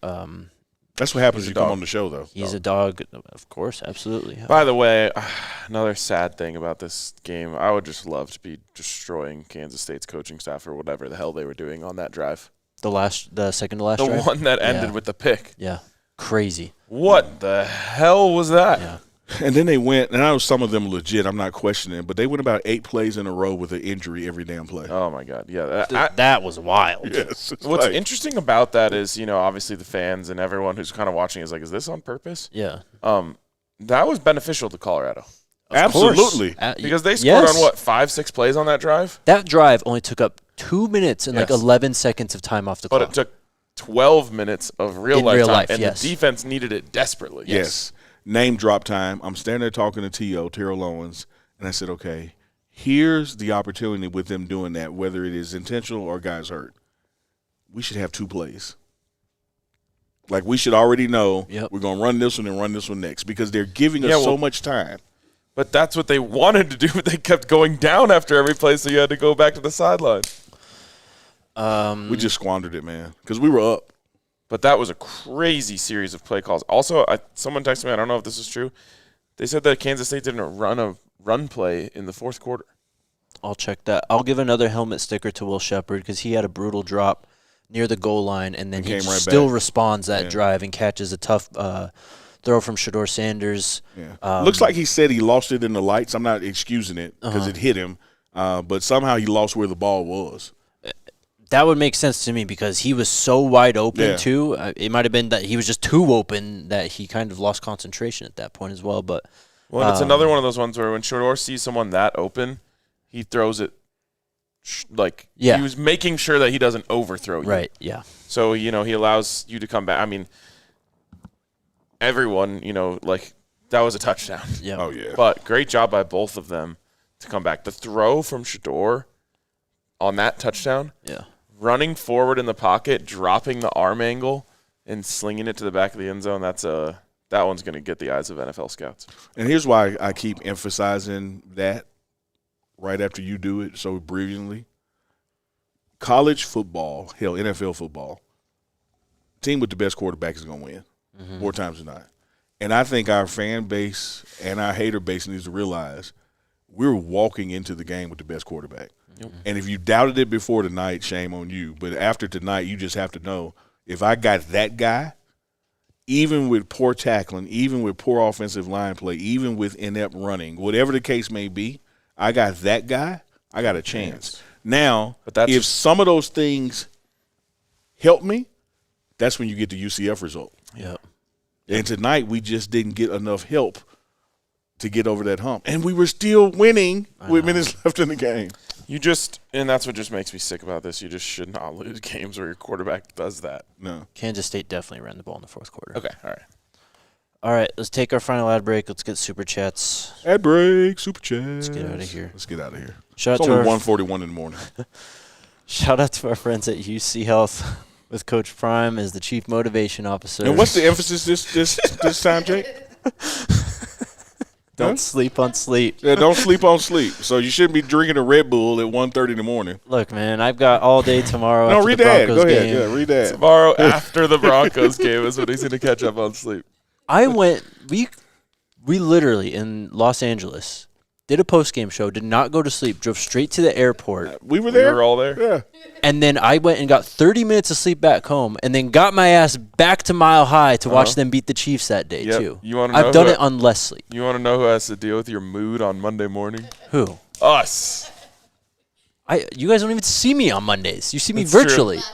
That's what happens when you come on the show, though. He's a dog, of course, absolutely. By the way, another sad thing about this game, I would just love to be destroying Kansas State's coaching staff or whatever the hell they were doing on that drive. The second to last The drive? one that ended with the pick. Yeah, crazy. What the hell was that? Yeah. And then they went, and I know some of them legit, I'm not questioning, but they went about 8 plays in a row with an injury every damn play. Oh, my God. Yeah. That was wild. Yes. What's interesting about that is, obviously the fans and everyone who's kind of watching is like, is this on purpose? Yeah. That was beneficial to Colorado. Absolutely. Because they scored on, 5-6 plays on that drive? That drive only took up 2 minutes and 11 seconds of time off the clock. But it took 12 minutes of real life, and the defense needed it desperately. Yes. Name drop time. I'm standing there talking to T.O., Terrell Owens, and I said, okay, here's the opportunity with them doing that, whether it is intentional or guys hurt. We should have 2 plays. Like, we should already know we're going to run this one and run this one next because they're giving us so much time. But that's what they wanted to do, but they kept going down after every play, so you had to go back to the sideline. We just squandered it, man, because we were up. But that was a crazy series of play calls. Also, someone texted me, I don't know if this is true. They said that Kansas State didn't run a run play in the 4th quarter. I'll check that. I'll give another helmet sticker to Will Shepard because he had a brutal drop near the goal line, and then he still responds that drive and catches a tough throw from Shiloh Sanders. Yeah. Looks like he said he lost it in the lights. I'm not excusing it because it hit him, but somehow he lost where the ball was. That would make sense to me because he was so wide open, too. It might have been that he was just too open that he kind of lost concentration at that point as well. But Well, it's another one of those ones where when Shador sees someone that open, he throws it he was making sure that he doesn't overthrow you. Right, yeah. So, he allows you to come back. I mean, everyone, that was a touchdown. Yeah. Oh, yeah. But great job by both of them to come back. The throw from Shador on that touchdown, running forward in the pocket, dropping the arm angle, and slinging it to the back of the end zone, that one's going to get the eyes of NFL scouts. And here's why I keep emphasizing that right after you do it so brilliantly. College football, hell, NFL football, team with the best quarterback is going to win more times than not. And I think our fan base and our hater base needs to realize we're walking into the game with the best quarterback. Yep. And if you doubted it before tonight, shame on you. But after tonight, you just have to know, if I got that guy, even with poor tackling, even with poor offensive line play, even with inept running, whatever the case may be, I got that guy, I got a chance. Now, if some of those things help me, that's when you get the UCF result. Yep. And tonight we just didn't get enough help to get over that hump. And we were still winning with minutes left in the game. And that's what just makes me sick about this. You just should not lose games where your quarterback does that. No. Kansas State definitely ran the ball in the fourth quarter. Okay, all right. All right, let's take our final ad break. Let's get super chats. Ad break, super chat. Let's get out of here. Let's get out of here. Shout it's out to only our 1:41 in the morning. Shout out to our friends at UC Health with Coach Prime as the Chief Motivation Officer. And what's the emphasis this time, Jake? Don't sleep on sleep. Yeah, don't sleep on sleep. So you shouldn't be drinking a Red Bull at 1:30 in the morning. Look, man, I've got all day tomorrow. No, after read the that. Broncos Go ahead. game. Yeah, read that. Tomorrow after the Broncos game is when he's going to catch up on sleep. I went. We literally in Los Angeles did a post-game show. Did not go to sleep. Drove straight to the airport. We were there. We were all there. Yeah. And then I went and got 30 minutes of sleep back home, and then got my ass back to Mile High to watch them beat the Chiefs that day too. I've done it on less sleep. You want to know who has to deal with your mood on Monday morning? Who? Us. You guys don't even see me on Mondays. You see me virtually. True.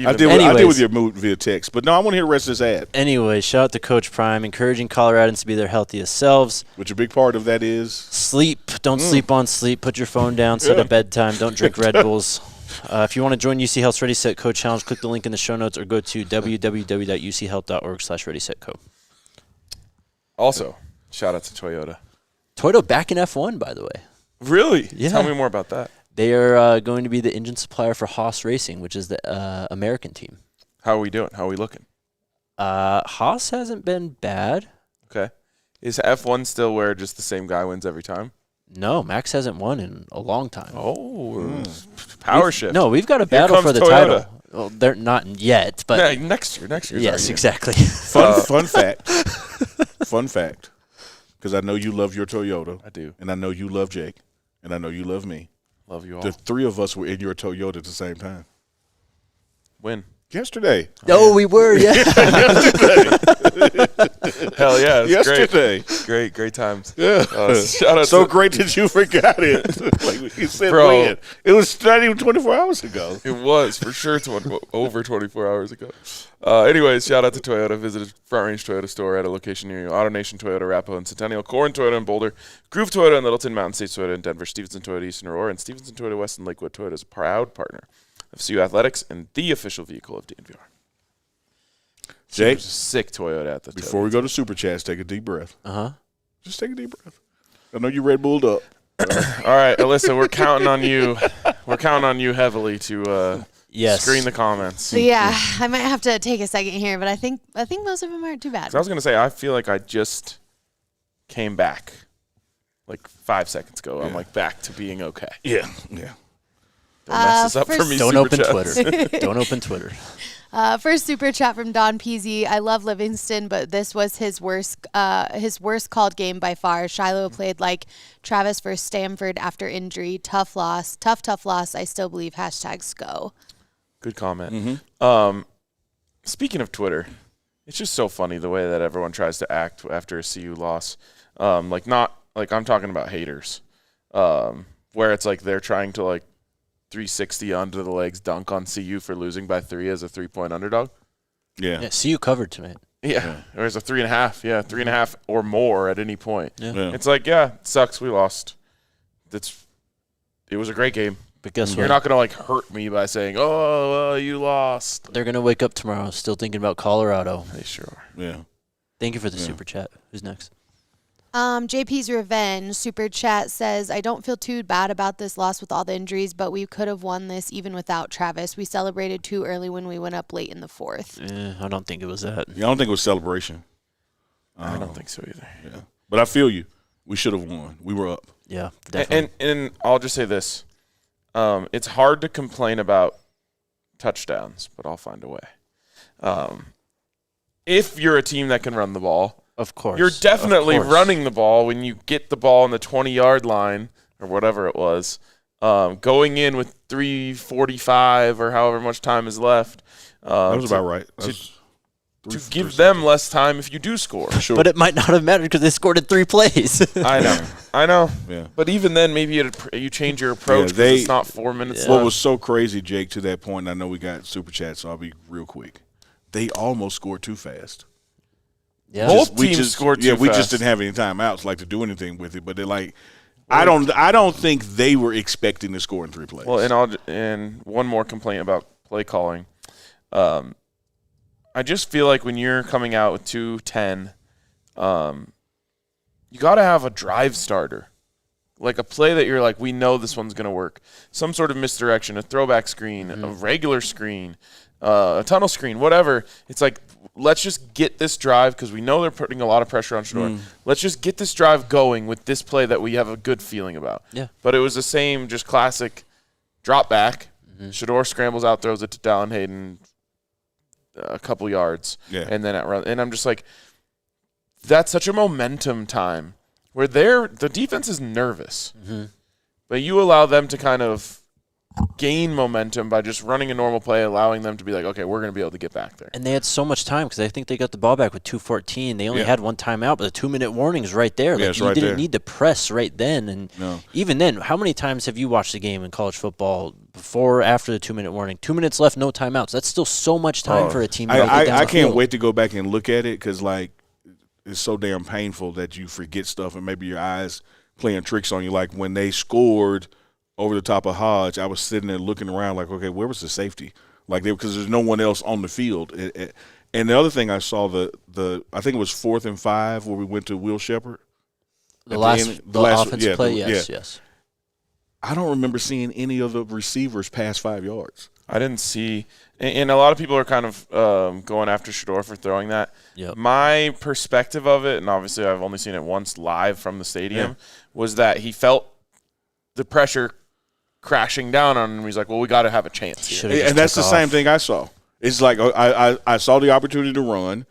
I deal with your mood via text. But no, I want to hear the rest of this ad. Anyway, shout out to Coach Prime, encouraging Coloradans to be their healthiest selves. Which a big part of that is? Sleep. Don't sleep on sleep. Put your phone down. Set a bedtime. Don't drink Red Bulls. If you want to join UC Health's Ready, Set, Code Challenge, click the link in the show notes or go to www.uchealth.org/readysetco. Also, shout out to Toyota. Toyota back in F1, by the way. Really? Yeah. Tell me more about that. They are going to be the engine supplier for Haas Racing, which is the American team. How are we doing? How are we looking? Haas hasn't been bad. Okay. Is F1 still where just the same guy wins every time? No, Max hasn't won in a long time. Oh, power shift. No, we've got a battle for the Toyota. title. Well, they're not yet, but Yeah, next year. yes, exactly. Fun fact. Fun fact. Because I know you love your Toyota. I do. And I know you love Jake. And I know you love me. Love you all. The three of us were in your Toyota at the same time. When? Yesterday. Oh, we were, yeah. Hell yeah. Yesterday. Great times. Yeah. Shout out so great that you forgot it. Like you said, Bro. when? It was not even 24 hours ago. It was, for sure, over 24 hours ago. Anyways, shout out to Toyota. Visit a Front Range Toyota store at a location near you. AutoNation Toyota, Arapahoe and Centennial, Corin Toyota in Boulder, Groove Toyota in Littleton, Mountain States Toyota in Denver, Stevenson Toyota Eastern Aurora, and Stevenson Toyota West in Lakewood. Toyota is a proud partner of CU Athletics and the official vehicle of DNVR. Jake, sick Toyota at the before Toyota. we go to Super Chats, take a deep breath. Just take a deep breath. I know you Red Bulled up. All right, Alyssa, we're counting on you. We're counting on you heavily to screen the comments. So yeah, I might have to take a second here, but I think most of them aren't too bad. So I was gonna say, I feel like I just came back like 5 seconds ago. I'm like back to being okay. Yeah. Don't mess this up for me. Don't Super open Chats. Twitter. Don't open Twitter. First super chat from Don Peasy. I love Livingston, but this was his worst called game by far. Shiloh played like Travis versus Stanford after injury. Tough loss. Tough loss. I still believe #SCO. Good comment. Speaking of Twitter, it's just so funny the way that everyone tries to act after a CU loss. I'm talking about haters, where it's like they're trying to 360 onto the legs dunk on CU for losing by 3 as a 3-point underdog. Yeah. CU covered tonight. Yeah, there was a 3.5. Yeah, 3.5 or more at any point. Yeah. It's like, yeah, it sucks. We lost. It was a great game. But guess You're what? not going to hurt me by saying, "Oh, well, you lost." They're going to wake up tomorrow still thinking about Colorado. They sure are. Yeah. Thank you for the super chat. Who's next? JP's Revenge super chat says, I don't feel too bad about this loss with all the injuries, but we could have won this even without Travis. We celebrated too early when we went up late in the fourth. I don't think it was that. Yeah, I don't think it was celebration. I don't think so either. Yeah. But I feel you. We should have won. We were up. Yeah, definitely. And I'll just say this. It's hard to complain about touchdowns, but I'll find a way. If you're a team that can run the ball, Of course. you're definitely Of course. running the ball when you get the ball on the 20-yard line or whatever it was, going in with 3:45 or however much time is left. That was about right. To give them less time if you do score. Sure. But it might not have mattered because they scored in 3 plays. I know. Yeah. But even then, maybe you change your approach because it's not 4 minutes What left. was so crazy, Jake, to that point, and I know we got super chat, so I'll be real quick. They almost scored too fast. Yeah. Both We teams scored too we fast. just didn't have any timeouts to do anything with it. But they're like, I don't think they were expecting to score in 3 plays. Well, and one more complaint about play calling. I just feel like when you're coming out with 2-10, you got to have a drive starter. Like a play that you're like, we know this one's going to work. Some sort of misdirection, a throwback screen, a regular screen, a tunnel screen, whatever. It's like, let's just get this drive because we know they're putting a lot of pressure on Shador. Let's just get this drive going with this play that we have a good feeling about. Yeah. But it was the same, just classic drop back. Shador scrambles out, throws it to Dallin Hayden a couple yards. Yeah. And then and I'm just like, that's such a momentum time where the defense is nervous. But you allow them to kind of gain momentum by just running a normal play, allowing them to be like, okay, we're going to be able to get back there. And they had so much time because I think they got the ball back with 2:14. They only Yeah. had one timeout, but the 2-minute warning is right there. Yeah, Like, it's you right didn't there. need to press right then. And No. even then, how many times have you watched the game in college football before or after the 2-minute warning? 2 minutes left, no timeouts. That's still so much time for a team to get down I the can't field. wait to go back and look at it because, it's so damn painful that you forget stuff and maybe your eyes playing tricks on you. Like when they scored over the top of Hodge, I was sitting there looking around like, okay, where was the safety? Because there's no one else on the field. And the other thing I saw, I think it was 4th and 5 where we went to Will Shepherd. The last offensive play, yes. I don't remember seeing any of the receivers past 5 yards. I didn't see – and a lot of people are kind of going after Shador for throwing that. Yep. My perspective of it, and obviously I've only seen it once live from the stadium, was that he felt the pressure crashing down on him. He's like, well, we got to have a chance here. Should've just And that's took the same off. thing I saw. It's like I saw the opportunity to run,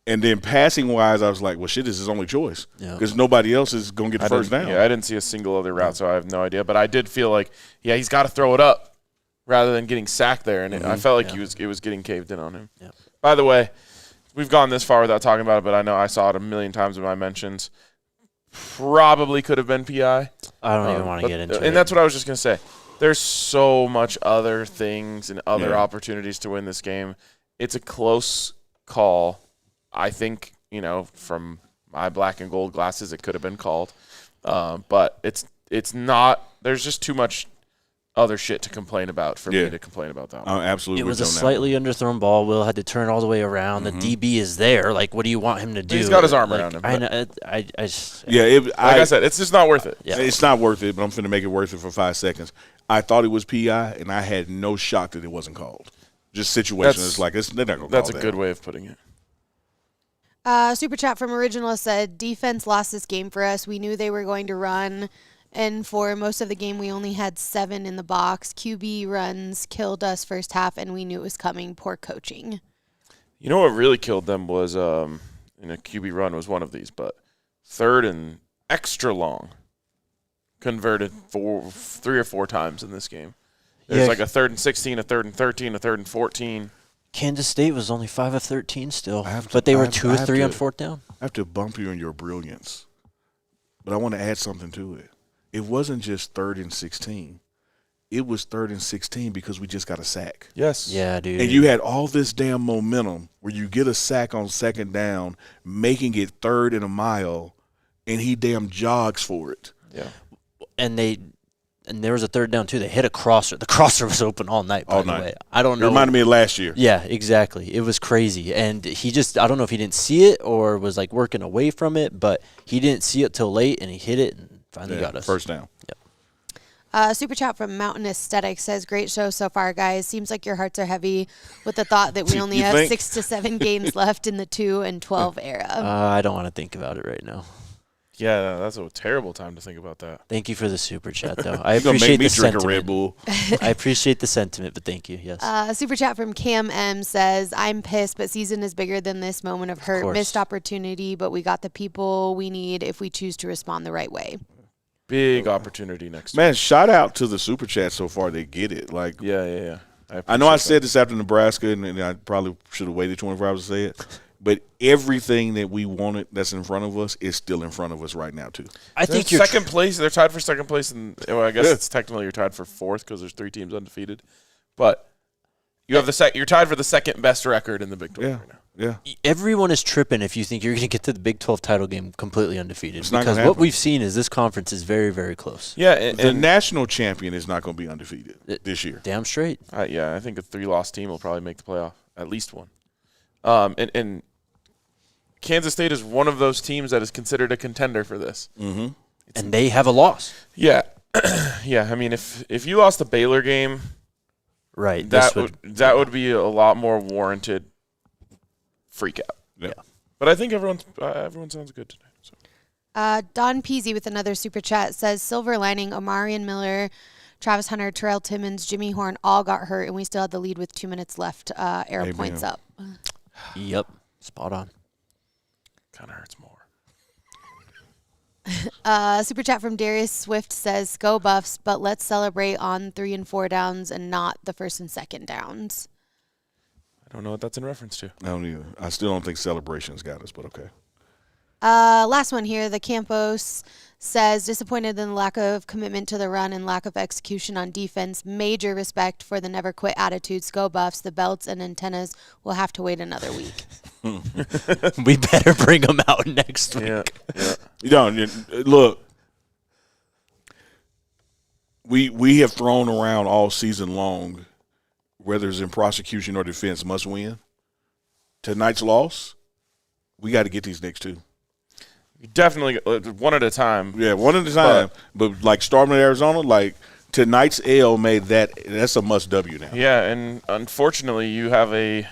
and then passing-wise, I was like, well, shit, this is his only choice Yeah. because nobody else is going to get the first down. Yeah, I didn't see a single other route, so I have no idea. But I did feel like, he's got to throw it up rather than getting sacked there. And I felt like it was getting caved in on him. Yeah. By the way, we've gone this far without talking about it, but I know I saw it a million times in my mentions. Probably could have been PI. I don't even want to get into it. And that's what I was just going to say. There's so much other things and other Yeah. opportunities to win this game. It's a close call. I think, from my black and gold glasses, it could have been called. But it's not – there's just too much other shit to complain about for me to complain about that one. Absolutely. It was with a you on that slightly underthrown ball. Will had to turn all the way around. The DB is there. Like, what do you want him to do? He's got his arm around him, I but- know. I just. one. Yeah, Like I said, it's just not worth it. Yeah. It's not worth it, but I'm finna make it worth it for 5 seconds. I thought it was PI, and I had no shock that it wasn't called. Just situation. It's like they're not gonna That's call a that. good way of putting it. Super chat from Original said, defense lost this game for us. We knew they were going to run. And for most of the game, we only had 7 in the box. QB runs killed us first half, and we knew it was coming. Poor coaching. You know what really killed them was in a QB run was one of these, but 3rd and extra long converted 3 or 4 times in this game. There's like a 3rd and 16, a 3rd and 13, a 3rd and 14. Kansas State was only 5 of 13 still, but they were 2 of 3 on 4th down. I have to bump you on your brilliance, but I want to add something to it. It wasn't just 3rd and 16. it was 3rd and 16 because we just got a sack. Yes. Yeah, dude. And you had all this damn momentum where you get a sack on 2nd down, making it 3rd and a mile, and he damn jogs for it. Yeah. And there was a 3rd down too. They hit a crosser. The crosser was open all night. By the way, I don't know. It reminded me of last year. Yeah, exactly. It was crazy, and he I don't know if he didn't see it or was like working away from it, but he didn't see it till late, and he hit it and finally got us 1st down. Yep. Super chat from Mountain Aesthetic says, great show so far, guys. Seems like your hearts are heavy with the thought that we only have think? 6 to 7 games left in the 2 and 12 era. I don't want to think about it right now. Yeah, that's a terrible time to think about that. Thank you for the super chat, though. I You're gonna appreciate make me the drink sentiment. a Red Bull. I appreciate the sentiment, but thank you. Yes. Super chat from Cam M says, I'm pissed, but season is bigger than this moment of hurt. course. Missed opportunity, but we got the people we need if we choose to respond the right way. Big opportunity next week. Man, shout out to the super chat so far. They get it. Like, Yeah. I know I appreciate said this after Nebraska, and I probably should have waited 24 hours to say it. But everything that we wanted that's in front of us is still in front of us right now, too. I that. think They're you're second place. They're tied for second place, and well, I guess it's technically you're tied for 4th because there's 3 teams undefeated. But you have you're tied for the 2nd best record in the Big 12 right now. Yeah. Everyone is tripping if you think you're going to get to the Big 12 title game completely undefeated. It's not Because gonna what happen. we've seen is this conference is very, very close. Yeah, and The national champion is not going to be undefeated this year. Damn straight. I think a 3-loss team will probably make the playoff, at least one. And Kansas State is one of those teams that is considered a contender for this. Mm-hmm. And they have a loss. Yeah, yeah. I mean, if you lost the Baylor game, Right. that would be a lot more warranted freak out. Yeah. But I think everyone sounds good tonight. So. Don Peasy with another super chat says, silver lining, Omarion Miller, Travis Hunter, Terrell Timmons, Jimmy Horn all got hurt, and we still had the lead with 2 minutes left. Arrow Amen. points up. Yep. Spot on. Kind of hurts more. Super chat from Darius Swift says, go Buffs, but let's celebrate on 3 and 4 downs and not the 1st and 2nd downs. I don't know what that's in reference to. I don't either. I still don't think celebrations got us, but okay. Last one here. The Campos says, disappointed in the lack of commitment to the run and lack of execution on defense. Major respect for the never quit attitudes. Go Buffs. The belts and antennas will have to wait another week. We better bring them out next week. Yeah. You don't look. We have thrown around all season long, whether it's in prosecution or defense, must win. Tonight's loss, we got to get these next 2. Definitely one at a time. Yeah, one at a time. But like starting in Arizona, like tonight's L made that's a must W now. Yeah, and unfortunately you have a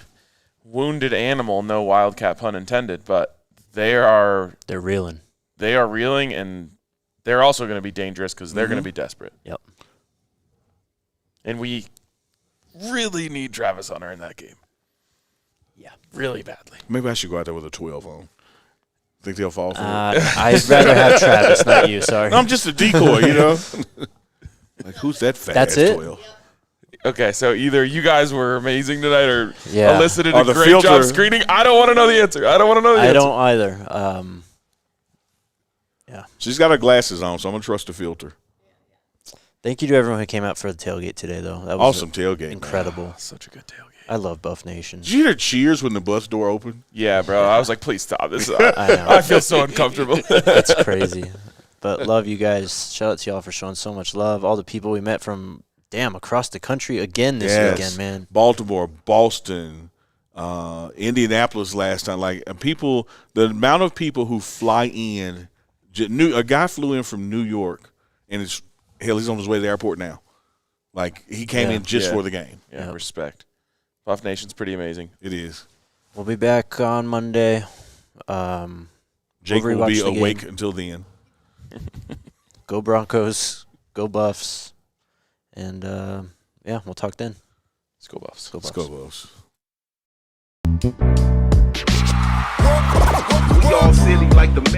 wounded animal, no wildcat pun intended, but They're reeling. they are reeling, and they're also going to be dangerous because they're going to be desperate. Yep. And we really need Travis Hunter in that game. Yeah. Really badly. Maybe I should go out there with a 12 on. Think they'll fall for it? I'd rather have Travis, not you. Sorry. No, I'm just a decoy, you know. Like who's that fast? That's it? 12? Okay, so either you guys were amazing tonight or Yeah. elicited Or a the great filter. job screening. I don't want to know the answer. I don't either. Yeah. She's got her glasses on, so I'm gonna trust the filter. Thank you to everyone who came out for the tailgate today, though. That was Awesome tailgate, incredible. Oh, such a good tailgate. I love Buff Nation. Did you hear the cheers when the bus door opened? Yeah, bro. I was like, please stop this. I know. I feel so uncomfortable. It's crazy. But love you guys. Shout out to y'all for showing so much love. All the people we met from, across the country again this weekend, man. Baltimore, Boston, Indianapolis last time. Like people, the amount of people who fly in. A guy flew in from New York, and he's on his way to the airport now. Like he came in just for the game. Yeah, Yep. respect. Buff Nation's pretty amazing. It is. We'll be back on Monday. Jake will be rewatch the awake game. until then. Go Broncos. Go Buffs. And, we'll talk then. Let's go Buffs. Go Buffs. Let's go, Buffs. We all silly like the